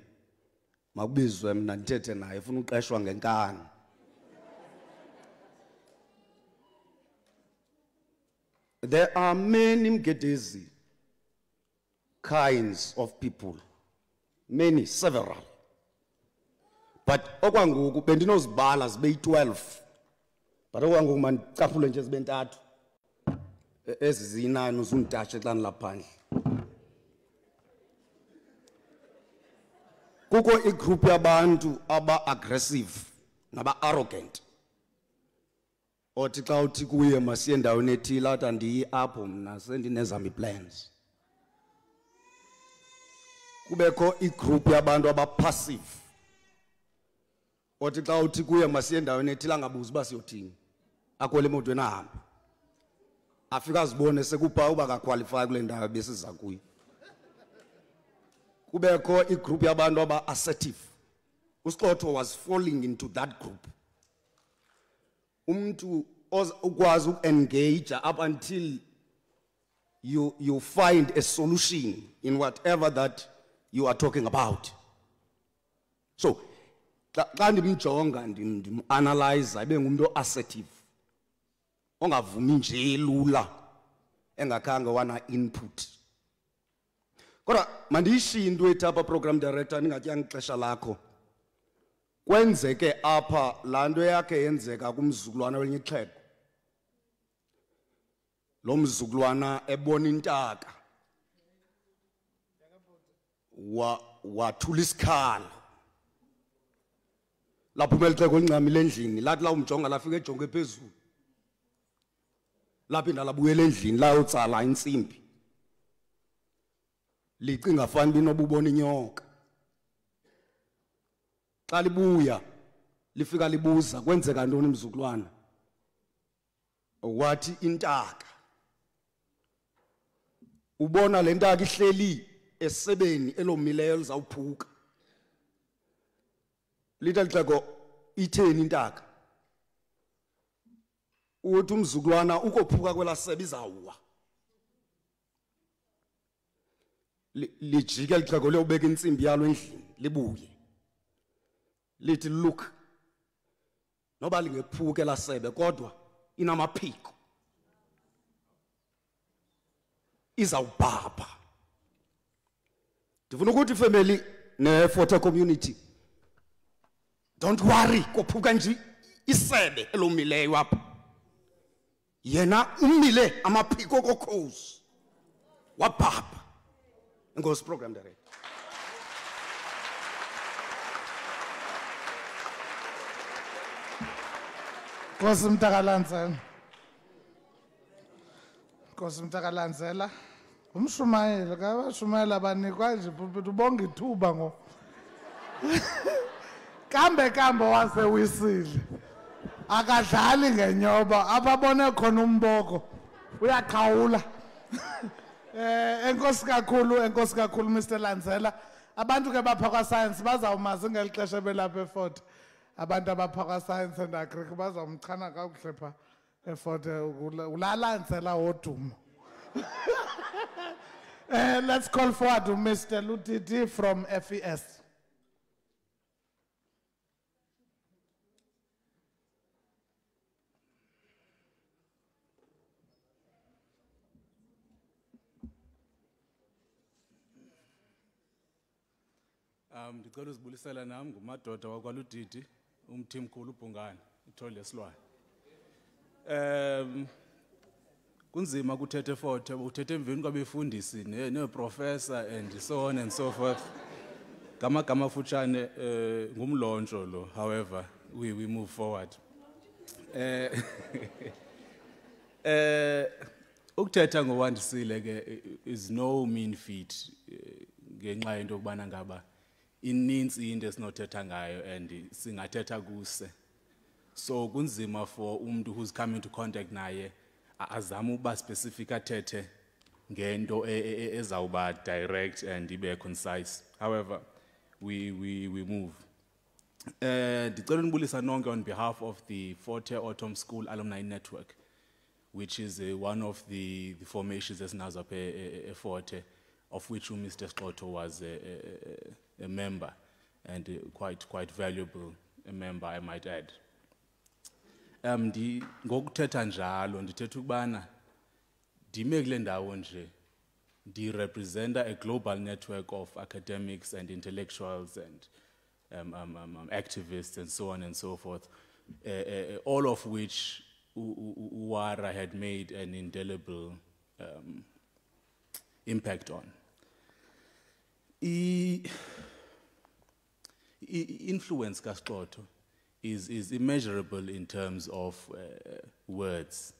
Speaker 12: makubizwe mna ndithethe naye ufuna uqeshwa ngenkani. There are many Mgedezi kinds of people, many, several. But okwangoku bendinozibala zibe 12. But okwangoku mandicapule nje zibe 3. Ezi ziyinani uzunditashe xa ndilaphandle. Kukho igroup yabantu aba-aggressive naba-arrogant. Othi xa uthi kuye masiye endaweni ethile athi andiyi apho mna sendinezam ii-plans. Kubekho igroup yabantu aba-passive. Othi xa uthi kuye masiye endaweni ethile angabuzi uba siyothini. Akhwele emotweni ahambe. Afika azibone sekupha uba akaqualify kule ndawo besiza kuyo. Kubekho igroup yabantu aba-assertive. uSixotho was falling into that group. Umntu ukwazi uku-engage up until you find a solution in whatever that you are talking about. So, xa ndimjonga ndim-analyze ibe ngumuntu assertive. Ongavumi nje lula engakhange wana input. Kodwa mandiyishiye into ethi apha program director ningatyanga ixesha lakho. Kwenzeke apha laa nto yakhe yenzeka kumzukulwana welinye ixhego. Lo mzukulwana ebona intaka wathula isikhala. Laphuma elixhego lincamile endlini lathi la umjonga lafika ejonge phezulu. Laphinda labuyela endlini la utsala insimbi. Licinga fana binobubona inyoka. Xa libuya lifika libuza kwenzeka ntoni mzukulwana. Wathi intaka. Ubona le ntaka ihleli esebeni elomileyo lizawuphuka. Lithi lixeko itheni intaka. Uthi umzukulwana ukophuka kwelasebe izawuwa. Lijike lixeko liyobeka insimbi yalo endlini libuye. Lithi look, noba lingephuka elasebe kodwa inamaphiko. Izawubhabha. Ndifuna ukuthi family ne-Fort community, don't worry, kophuka nje isebe elomileyo apha. Yena umile amaphiko kokhozi wabhabha. Enkosi program director.
Speaker 1: Nkosi Mtakalandzela. Nkosi Mtakalandzela. Umshumayeli kabashumayela banikwa nje pulpit ubonga ithuba ngo. Kambe wasewisile. Akadlali ngenyoba ababone khona umboko uyaqhawula. Enkosi kakhulu Mr Landzela. Abantu ke bapha kwa science bazawumazi ngelixesha belapha eFort. Abantu abapha kwa science and agri bazawumchana kakuhle pha eFort ulalandzela wodumo. Let's call forward to Mr Lutiti from FES.
Speaker 13: Ndicela uzibulisela nami ngumadoda wakwaLudidi umthimkhulu uBhungane ithole lesilwane. Kunzima kuthethe eFort uthethe emveni kwabefundisi neprofessor and so on and so forth. Gama futshane ngumlontsho lo, however we move forward. Ukuthetha ngoWandisile ke is no mean feat ngenxa yento kubana ngaba ininzi into esinothetha ngayo and singathetha kuse. So kunzima for umuntu who's come into contact naye azama uba specific athethe ngento ezawuba direct and ibe concise. However, we move. Ndicela unibulisa nonke on behalf of the Forte Autumn School Alumni Network, which is one of the formations esinazo apha eForte, of which Mr. Sxotho was a member, and quite valuable a member, I might add. Ngokuthetha njalo ndithetha ukubana ndime kule ndawo nje ndirepresenta a global network of academics and intellectuals and activists and so on and so forth, all of which UARA had made an indelible impact on. Influence kaSxotho is immeasurable in terms of words.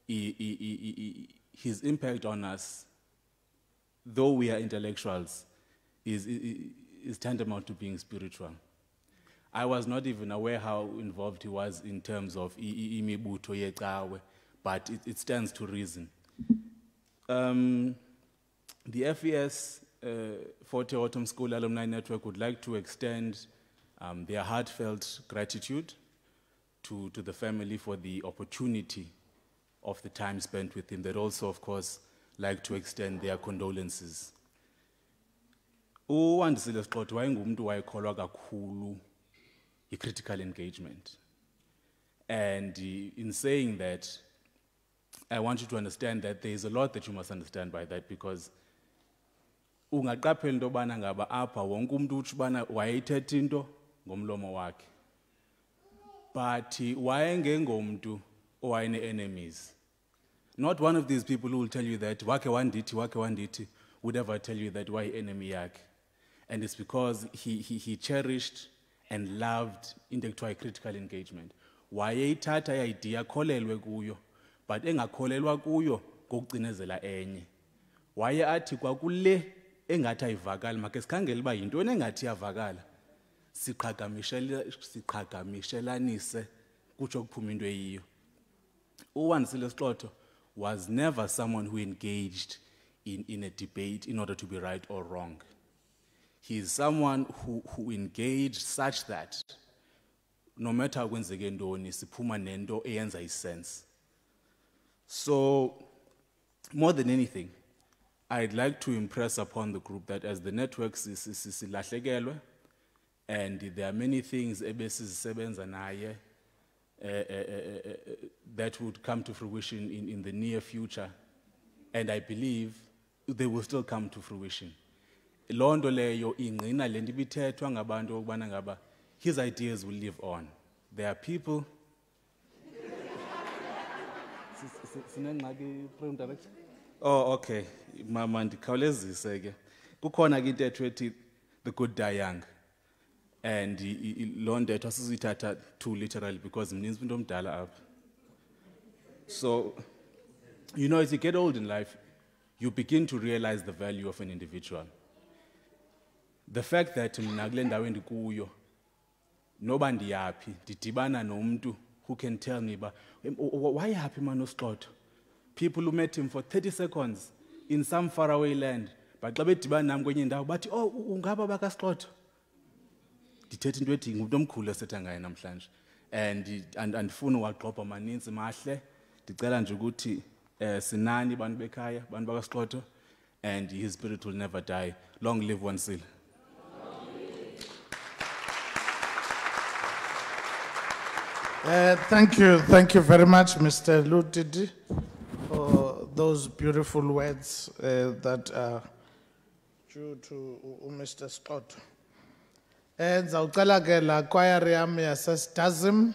Speaker 13: His impact on us, though we are intellectuals, is tantamount to being spiritual. I was not even aware how involved he was in terms of imibutho yecawe, but it stands to reason. The FES Forte Autumn School Alumni Network would like to extend their heartfelt gratitude to the family for the opportunity of the time spent with him. They'd also, of course, like to extend their condolences. UWandisile Sxotho wayengumuntu wayekholwa kakhulu i-critical engagement. And in saying that, I want you to understand that there is a lot that you must understand by that, because ungaqaphela into yobana ngaba apha wonke umuntu utsho ubana wayeyithetha into ngomlomo wakhe, but wayengengomntu owayene-enemies. Not one of these people who will tell you that wake wanditi would ever tell you that why enemy yakhe. And it's because he cherished and loved intellectual critical engagement. Wayeyithatha i-idea akholelwe kuyo, but engakholelwa kuyo ngokucinezela enye. Waye athi kwakule engathi ayivakali, make sikhangele uba yintoni engathi iyavakala, siqhagamishelanise kutsho kuphuma into eyiyo. UWandisile Sxotho was never someone who engaged in a debate in order to be right or wrong. He is someone who engaged such that no matter kwenzeke ntoni siphuma nento eyenza isense. So more than anything, I'd like to impress upon the group that as the network silahlekelwe, and there are many things ebesisebenza naye that would come to fruition in the near future, and I believe they will still come to fruition. Loo nto leyo ingqina le nto ibithethwa ngabantu okubana ngaba his ideas will live on. There are people. Oh, okay. Mama ndikhawulezise ke. Kukhona ke intetho ethi the good die young. And loo ntetho asizithatha too literally because mninzi into omdala apha. So, you know, as you get old in life, you begin to realize the value of an individual. The fact that mna kule ndawo endikuyo noba ndiyaphi ndidibana nomntu who can tell me ba why happy man uSxotho? People who met him for 30 seconds in some faraway land, but xa bedibana nam kwenye ndawo bathi oh ungaba bakaSxotho. Ndithetha into ethi ngumuntu omkhulu esetha ngaye namhlanje, and andifuna uwagqobha maninzi mahle. Ndicela nje ukuthi sinani bantu bekhaya, bantu bakaSxotho, and his spirit will never die. Long live Wandisile.
Speaker 1: Thank you very much, Mr. Lutidi, for those beautiful words that are due to Mr. Sxotho. Ndizawucela ke la choir yam yaseStasm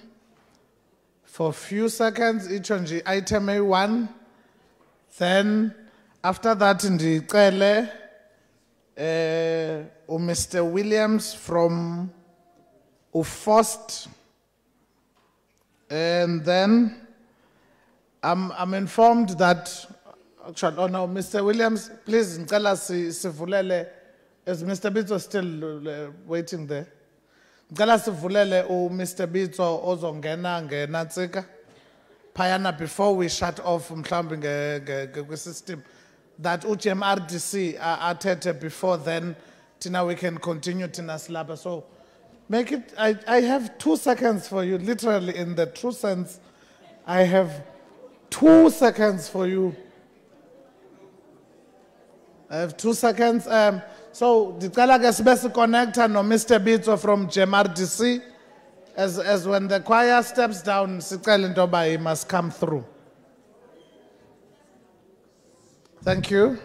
Speaker 1: for a few seconds, each on the item A1. Then after that ndicele Mr. Williams from UFOST. And then I'm informed that, actually, oh no, Mr. Williams, please, ngicela sivulele, is Mr. Bitso still waiting there? Ngicela sivulele Mr. Bitso ozongena ngenatsika. Payana, before we shut off the system, that UTMRDC atete before then, Tina, we can continue Tina Slaba. So make it, I have 2 seconds for you, literally in the true sense. I have 2 seconds for you. I have 2 seconds. So the best connector no Mr. Bitso from GMRDC. As when the choir steps down, he must come through. Thank you.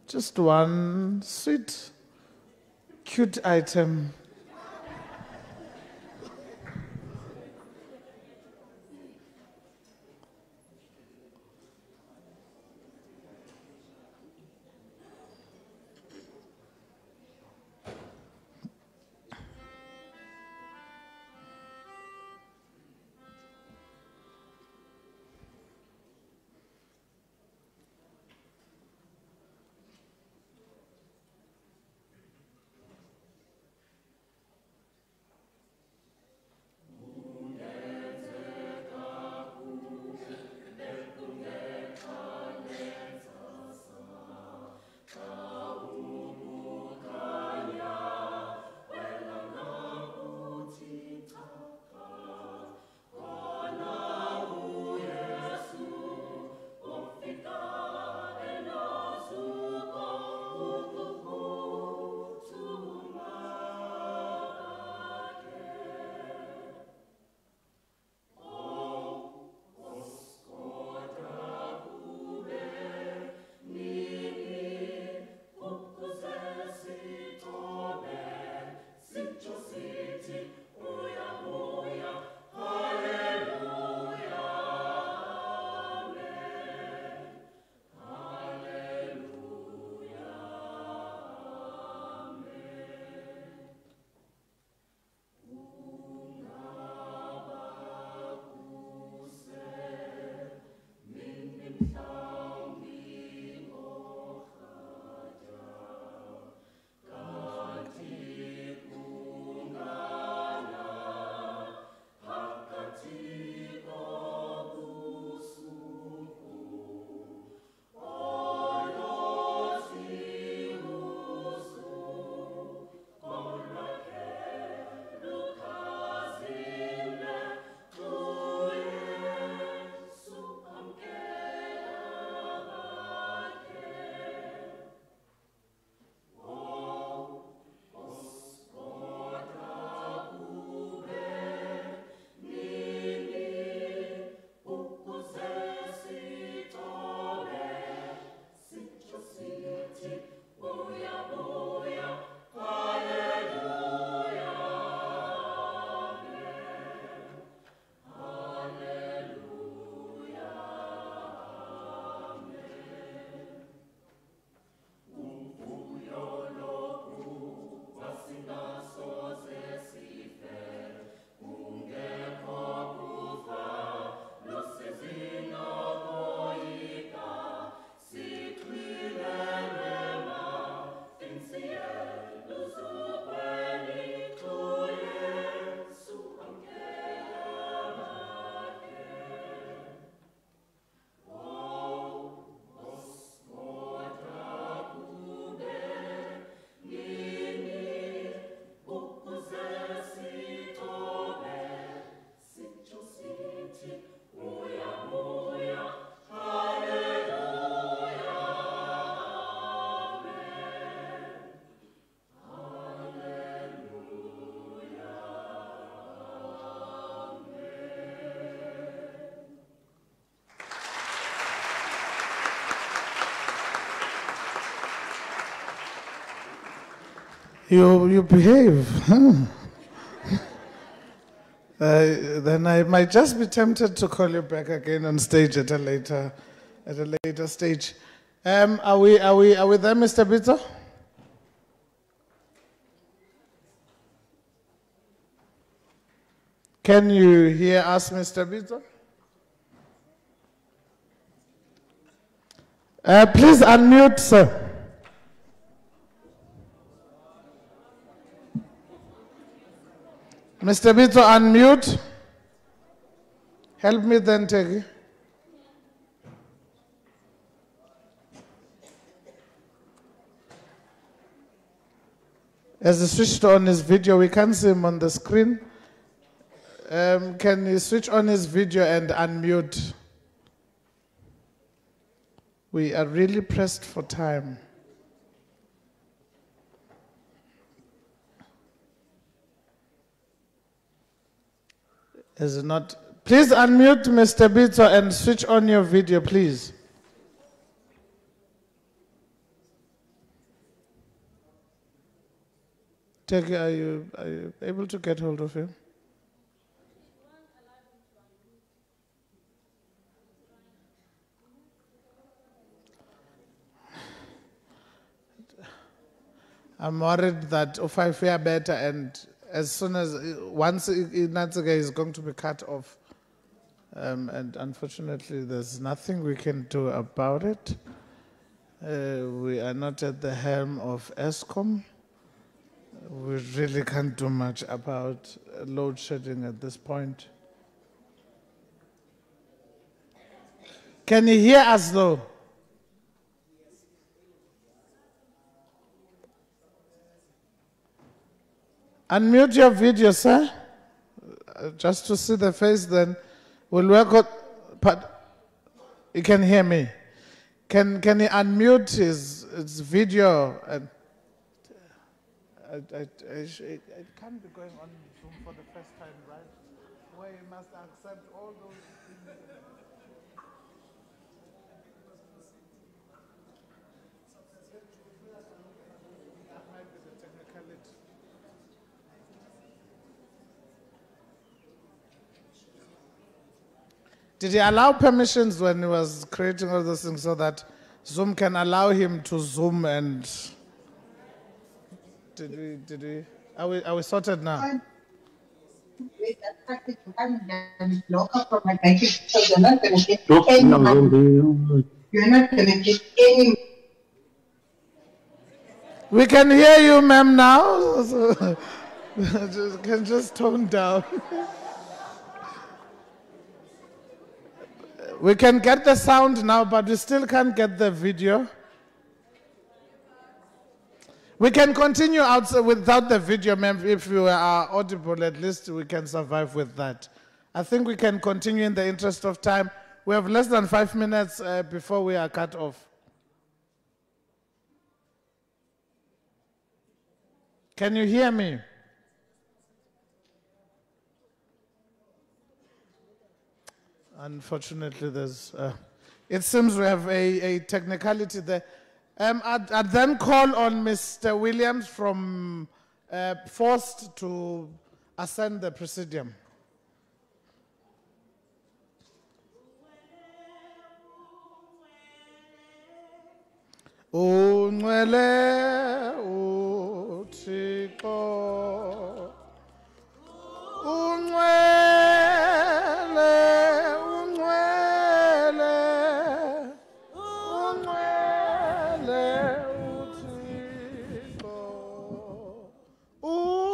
Speaker 1: Just one sweet, cute item. You behave. Huh? Then I might just be tempted to call you back again on stage at a later stage. Are we there, Mr. Bitso? Can you hear us, Mr. Bitso? Please unmute, sir. Mr. Bito, unmute. Help me then, Tegi. As he switched on his video, we can't see him on the screen. Can you switch on his video and unmute? We are really pressed for time. Is it not? Please unmute Mr. Bito and switch on your video, please. Tegi, are you able to get hold of him? I'm worried that if I fare better, and as soon as once Natsuga is going to be cut off, and unfortunately there's nothing we can do about it. We are not at the helm of ESCOM. We really can't do much about load shedding at this point. Can you hear us though? Unmute your video, sir. Just to see the face, then we'll work out. But you can hear me. Can he unmute his video? And it can't be going on Zoom for the first time, right? Where you must accept all those things. That might be the technicality. Did he allow permissions when he was creating all those things so that Zoom can allow him to Zoom and... Did we? Are we sorted now?
Speaker 14: You're not going to get any money. You're not going to get any.
Speaker 1: We can hear you, ma'am, now. So can just tone down. We can get the sound now, but we still can't get the video. We can continue outside without the video, ma'am. If you are audible, at least we can survive with that. I think we can continue in the interest of time. We have less than 5 minutes before we are cut off. Can you hear me? Unfortunately, there's. It seems we have a technicality there. I'd then call on Mr. Williams from Forced to ascend the presidium. Unwele uthixo unwele unwele unwele uthixo unwele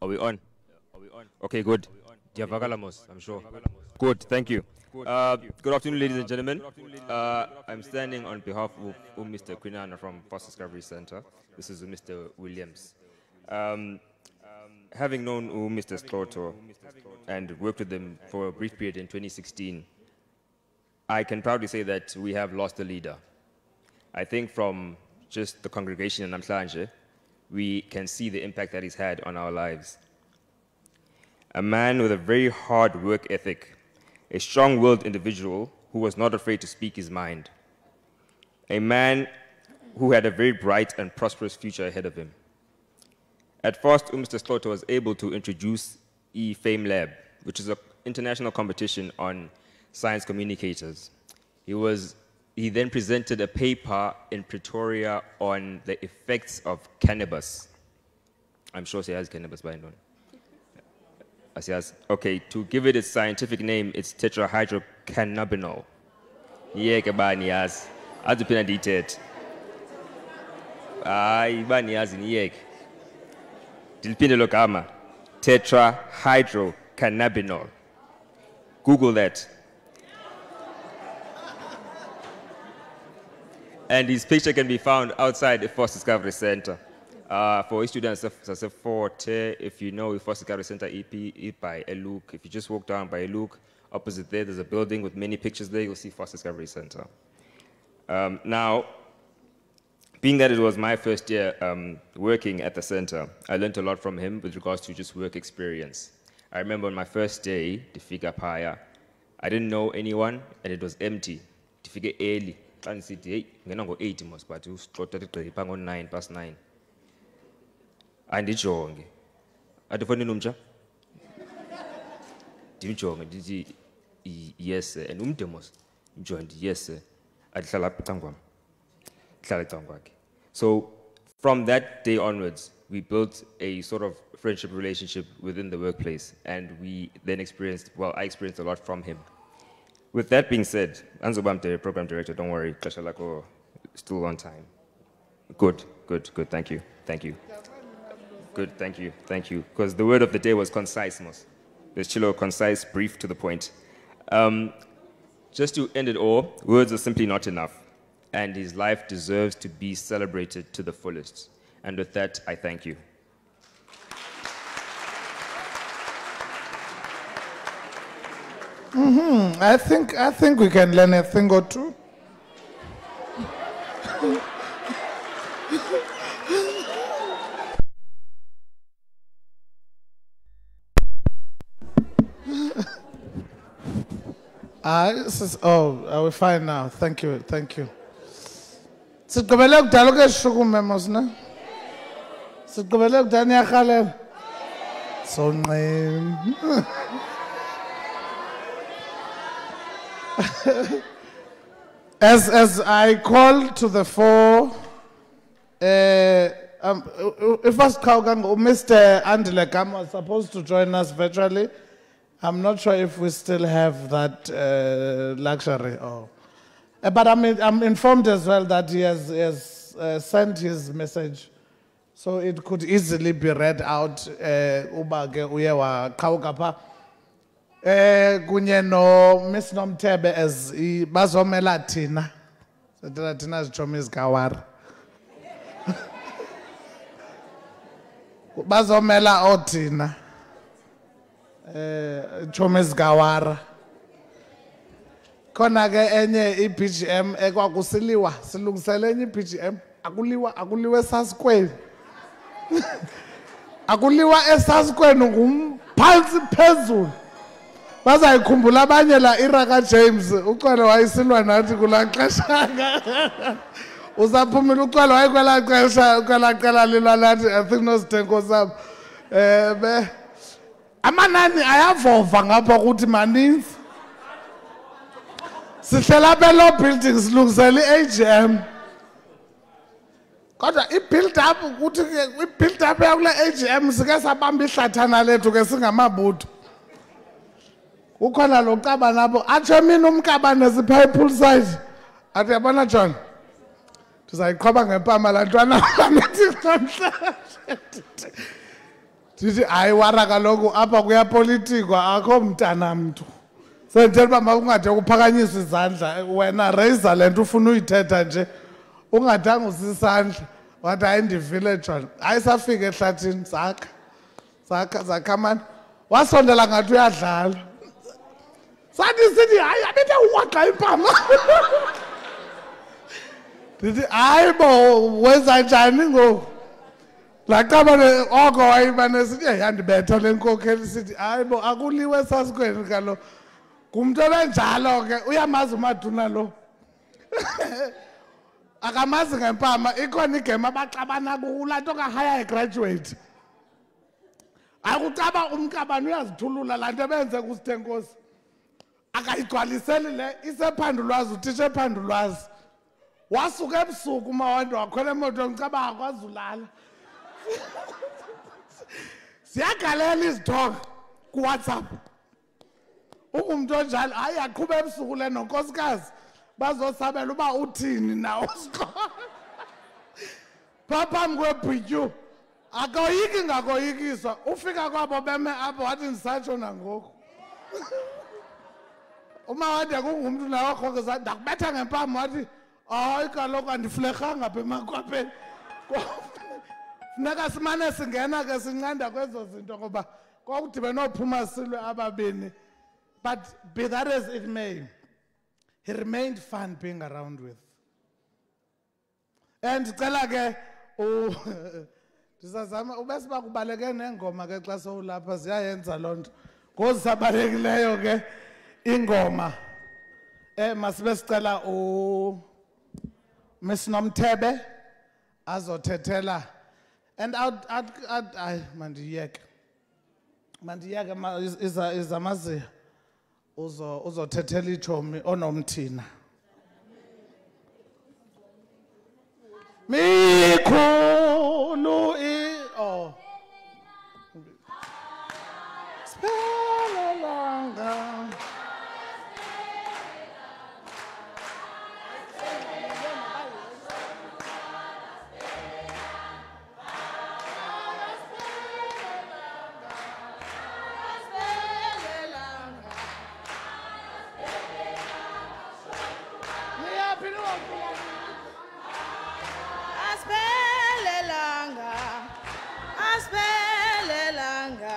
Speaker 15: Are we on? Okay, good. Diavagalamos, I'm sure. Good, thank you. Good afternoon, ladies and gentlemen. I'm standing on behalf of Mr. Kwinana from Fast Discovery Center. This is Mr. Williams. Having known Mr. Stroto and worked with him for a brief period in 2016, I can proudly say that we have lost a leader. I think from just the congregation in Namhlanje, we can see the impact that he's had on our lives. A man with a very hard work ethic, a strong-willed individual who was not afraid to speak his mind. A man who had a very bright and prosperous future ahead of him. At first, Mr. Slaughter was able to introduce eFame Lab, which is an international competition on science communicators. He then presented a paper in Pretoria on the effects of cannabis. I'm sure she has cannabis by now. Okay, to give it its scientific name, it's tetrahydrocannabinol. Yeah, kabani yas. Azupina ditet. Ibani yas in yek. Dilpine lokama. Tetrahydrocannabinol. Google that. And his picture can be found outside the Force Discovery Center. For students, if you know the Force Discovery Center, EP by Eluk, if you just walk down by Eluk, opposite there's a building with many pictures there, you'll see Force Discovery Center. Now, being that it was my first year working at the center, I learned a lot from him with regards to just work experience. I remember on my first day, to figure Paya, I didn't know anyone and it was empty. To figure early, and see, hey, I'm going to go 8 months, but you started to 9:09. And it's wrong. I don't know numja. Did you yes, sir. And umdemos joined, yes, sir. So from that day onwards, we built a sort of friendship relationship within the workplace, and we then experienced, well, I experienced a lot from him. With that being said, Anzobam, the program director, don't worry, Kashalako, still on time. Good, thank you. Good, thank you. Because the word of the day was concise, Mos. The Chilo, concise, brief, to the point. Just to end it all, words are simply not enough, and his life deserves to be celebrated to the fullest. And with that, I thank you.
Speaker 1: I think we can learn a thing or two. Are we fine now? Thank you. Sigqibele kudala ukeshukume mosna. Sigqibele kudala niyarhalela. Sonqeni. As I call to the fore, if Mr. Andile Gama was supposed to join us virtually, I'm not sure if we still have that luxury. But I'm informed as well that he has sent his message, so it could easily be read out. Kunye no Miss Nomtebe as bazomela thina. Thina zichomi zigawara. Bazomela othina. Chomi zigawara. Khona ke enye iBGM ekwakusiliwa silungisele enye iBGM akuliwa esasikweni. Akuliwa esasikweni ngumphansi phezulu. Bazayikhumbula abanye la Iraka James ucwele wayisilwa nathi kulaxeshanga. Uzaphumela ucwele wayikwela xesha kwelaqela lilwa nathi I think nosidhengo sabo. Amanani ayavova ngapha ukuthi maninzi. Sihlela belo building silungisela iAGM. Kodwa ibuild up ukuthi ibuild up yakule AGM sike sabamba ihlathana lethu ke singamabutho. Ukhona lo Qaba nabo atsho mina uMkabane sipha poolside athi yabona John sizayiqhoba ngempama la ntwana bamethi namhlanje dithi hayi wara kaloku apha kuyapolitikwa akho mntana mntu sentela uba mawungade ukuphakanyisa izandla wena raise le nto ufuna uyithetha nje ungadanga usisandla wathi hayi ndivile John hayi safika ehlathini zakha mani wasondela ngathi uyadlala Sadi sithi hayi abethe uwaxa impama. Dithi hayi bo wenza njani ngoku? La Qaba oko wayibane sithi yandibetha lenkokheli sithi hayi bo akuliwe esasikweni kalo. Kumuntu obenjalo ke uyamazi uMaduna lo. akamazi ngempama ikhona igame abaxabana kulaa nto ka-higher graduate akucaba umkabani uyazithulula laa nto ebenze kusithenkosi akayigcwaliseli le isephandulwazi utitsha ephandulwazi wasuka ebusuku umawande wakhwela emotweni ngicaba akwazi ulala siyagalela izithonga kuWhatsApp ungumntu onjalo hayi aqhube ebusuku le nonkosikazi bazosabela uba uthini nawo sikolo phambi kwebhityu akoyiki ngakoyikiswa ufika kwabo beme apho wathi ndisatsho nangoku umawande kungumntu nawakhokeza ndakubetha ngempama wathi hayi kaloku andiflerhanga apha emakwapeni funeka simane singena ke sincanda kwezo zinto ngoba kwakudibene ophuma silwe ababini. But be that as it may, he remained fun being around with. And ndicela ke ndisazama ube siba kubaleke nengoma ke xa sowulapha ziyayenza loo nto ngozisabalulekileyo ke ingoma masibe sicela Miss Nomthebe azothethela and I mandiyeke izamaziya uzothethela ichomi onomthina mikhulu spelelanga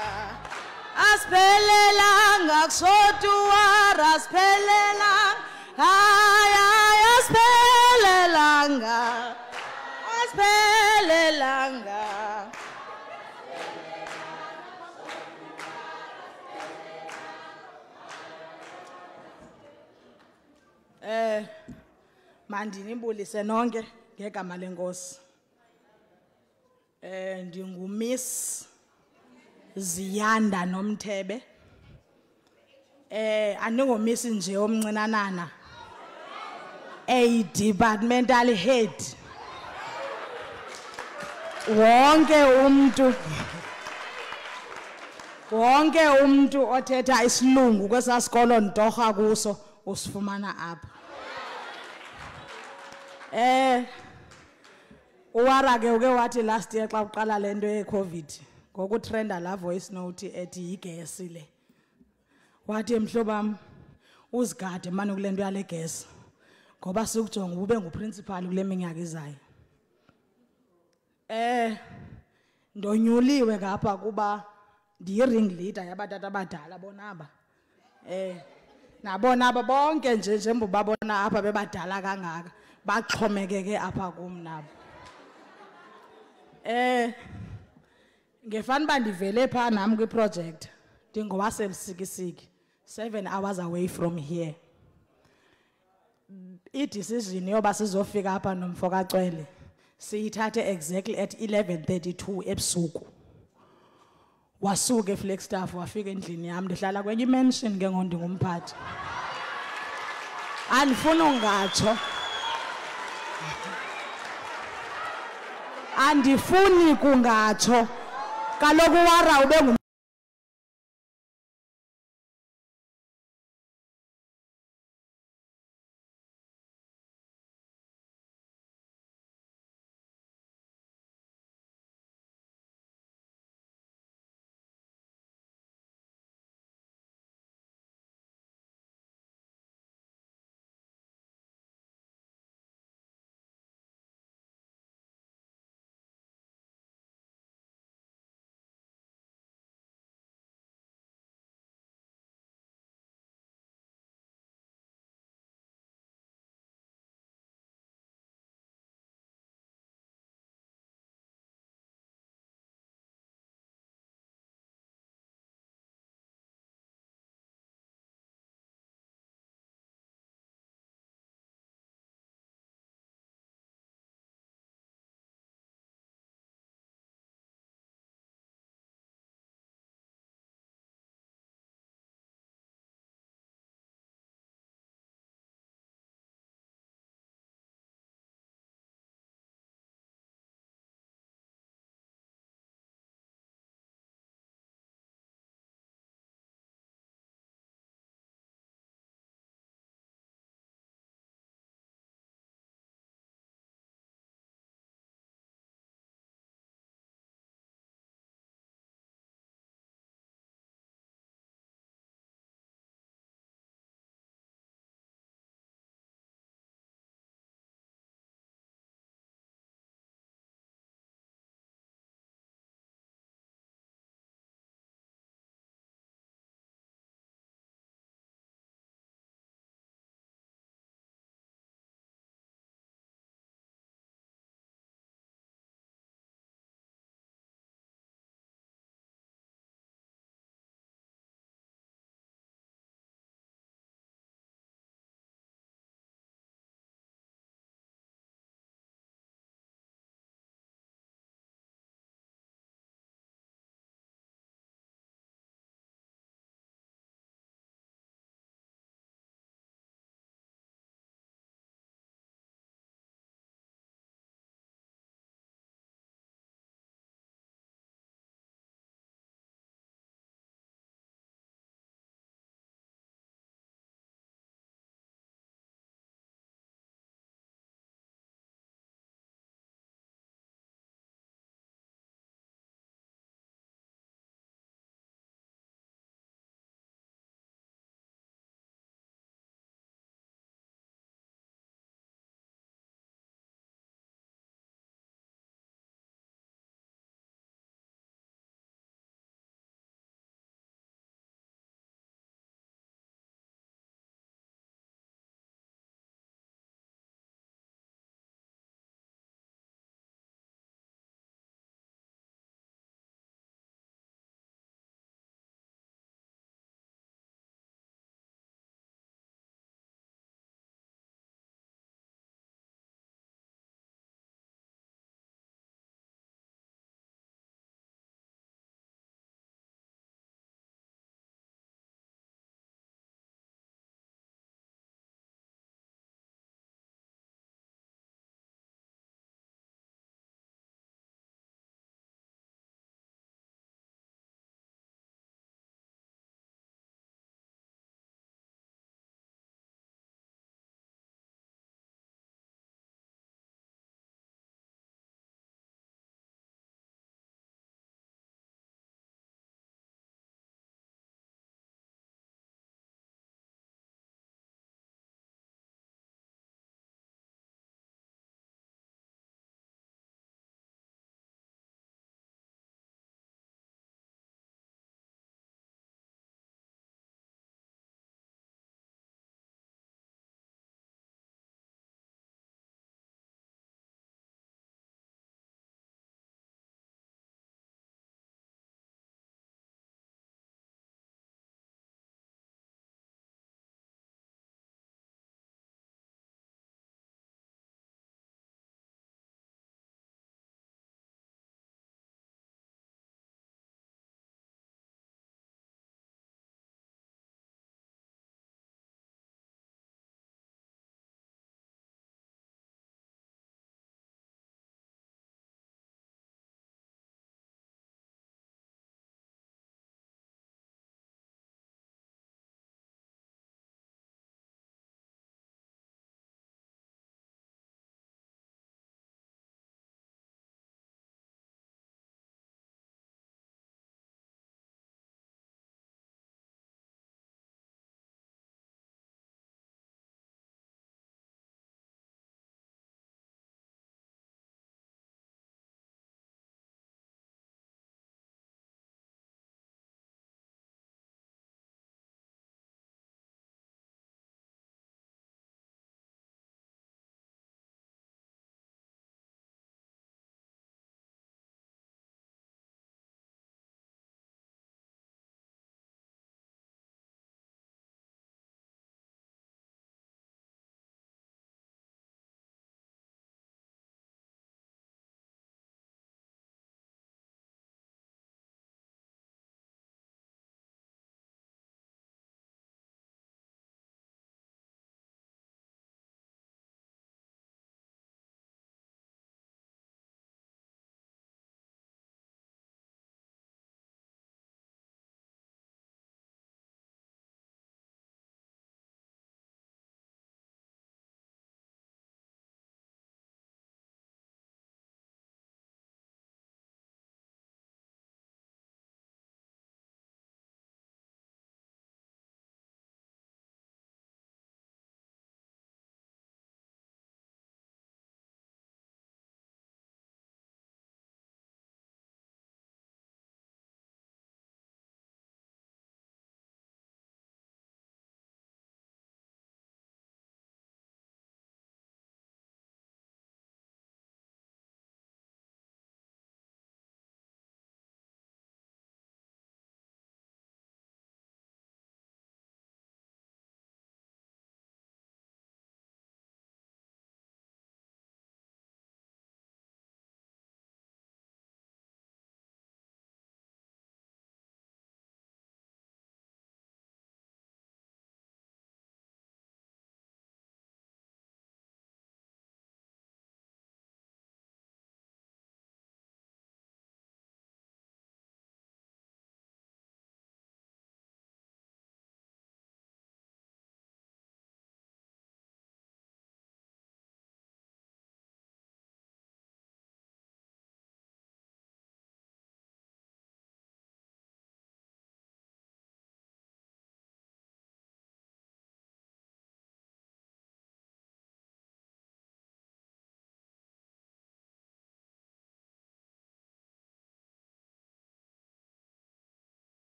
Speaker 16: Aspelelanga kusotuwara aspelelanga ay aspelelanga
Speaker 11: mandinibulise nonke ngegama lenkosi ndingumiss Ziyanda Nomthebe andingomisi nje omncinanana departmental head wonke umntu othetha isilungu kwesasikolo ntorha kuso usifumana apha uwara ke uke wathi last year xa uqala lento ye-COVID ngokutrenda la voice note ethi yigesi le wathi mhlobam uzigade manje kule nto yale gesi ngoba sikujonga ube nguprincipal kule minyaka izayo ndonyuliwe ngapha kuba ndiyi-ring leader yabatata abadala bonaba nabona aba bonke nje njengoba babona apha bebadala kangaka baxhomekeke apha kum nabo ngefana uba ndivele phaa nam kwiproject ndingowaselusikisiki 7 hours away from here idecision yoba sizofika apha nomfo kaCwele siyithathe exactly at 11:32 ebusuku wasuka eFlagstaff wafika endlini yam ndihlala kwenye imansion ke ngoku ndingumphathi andifuna ungatsho andifuni kungatsho kaloku wara ube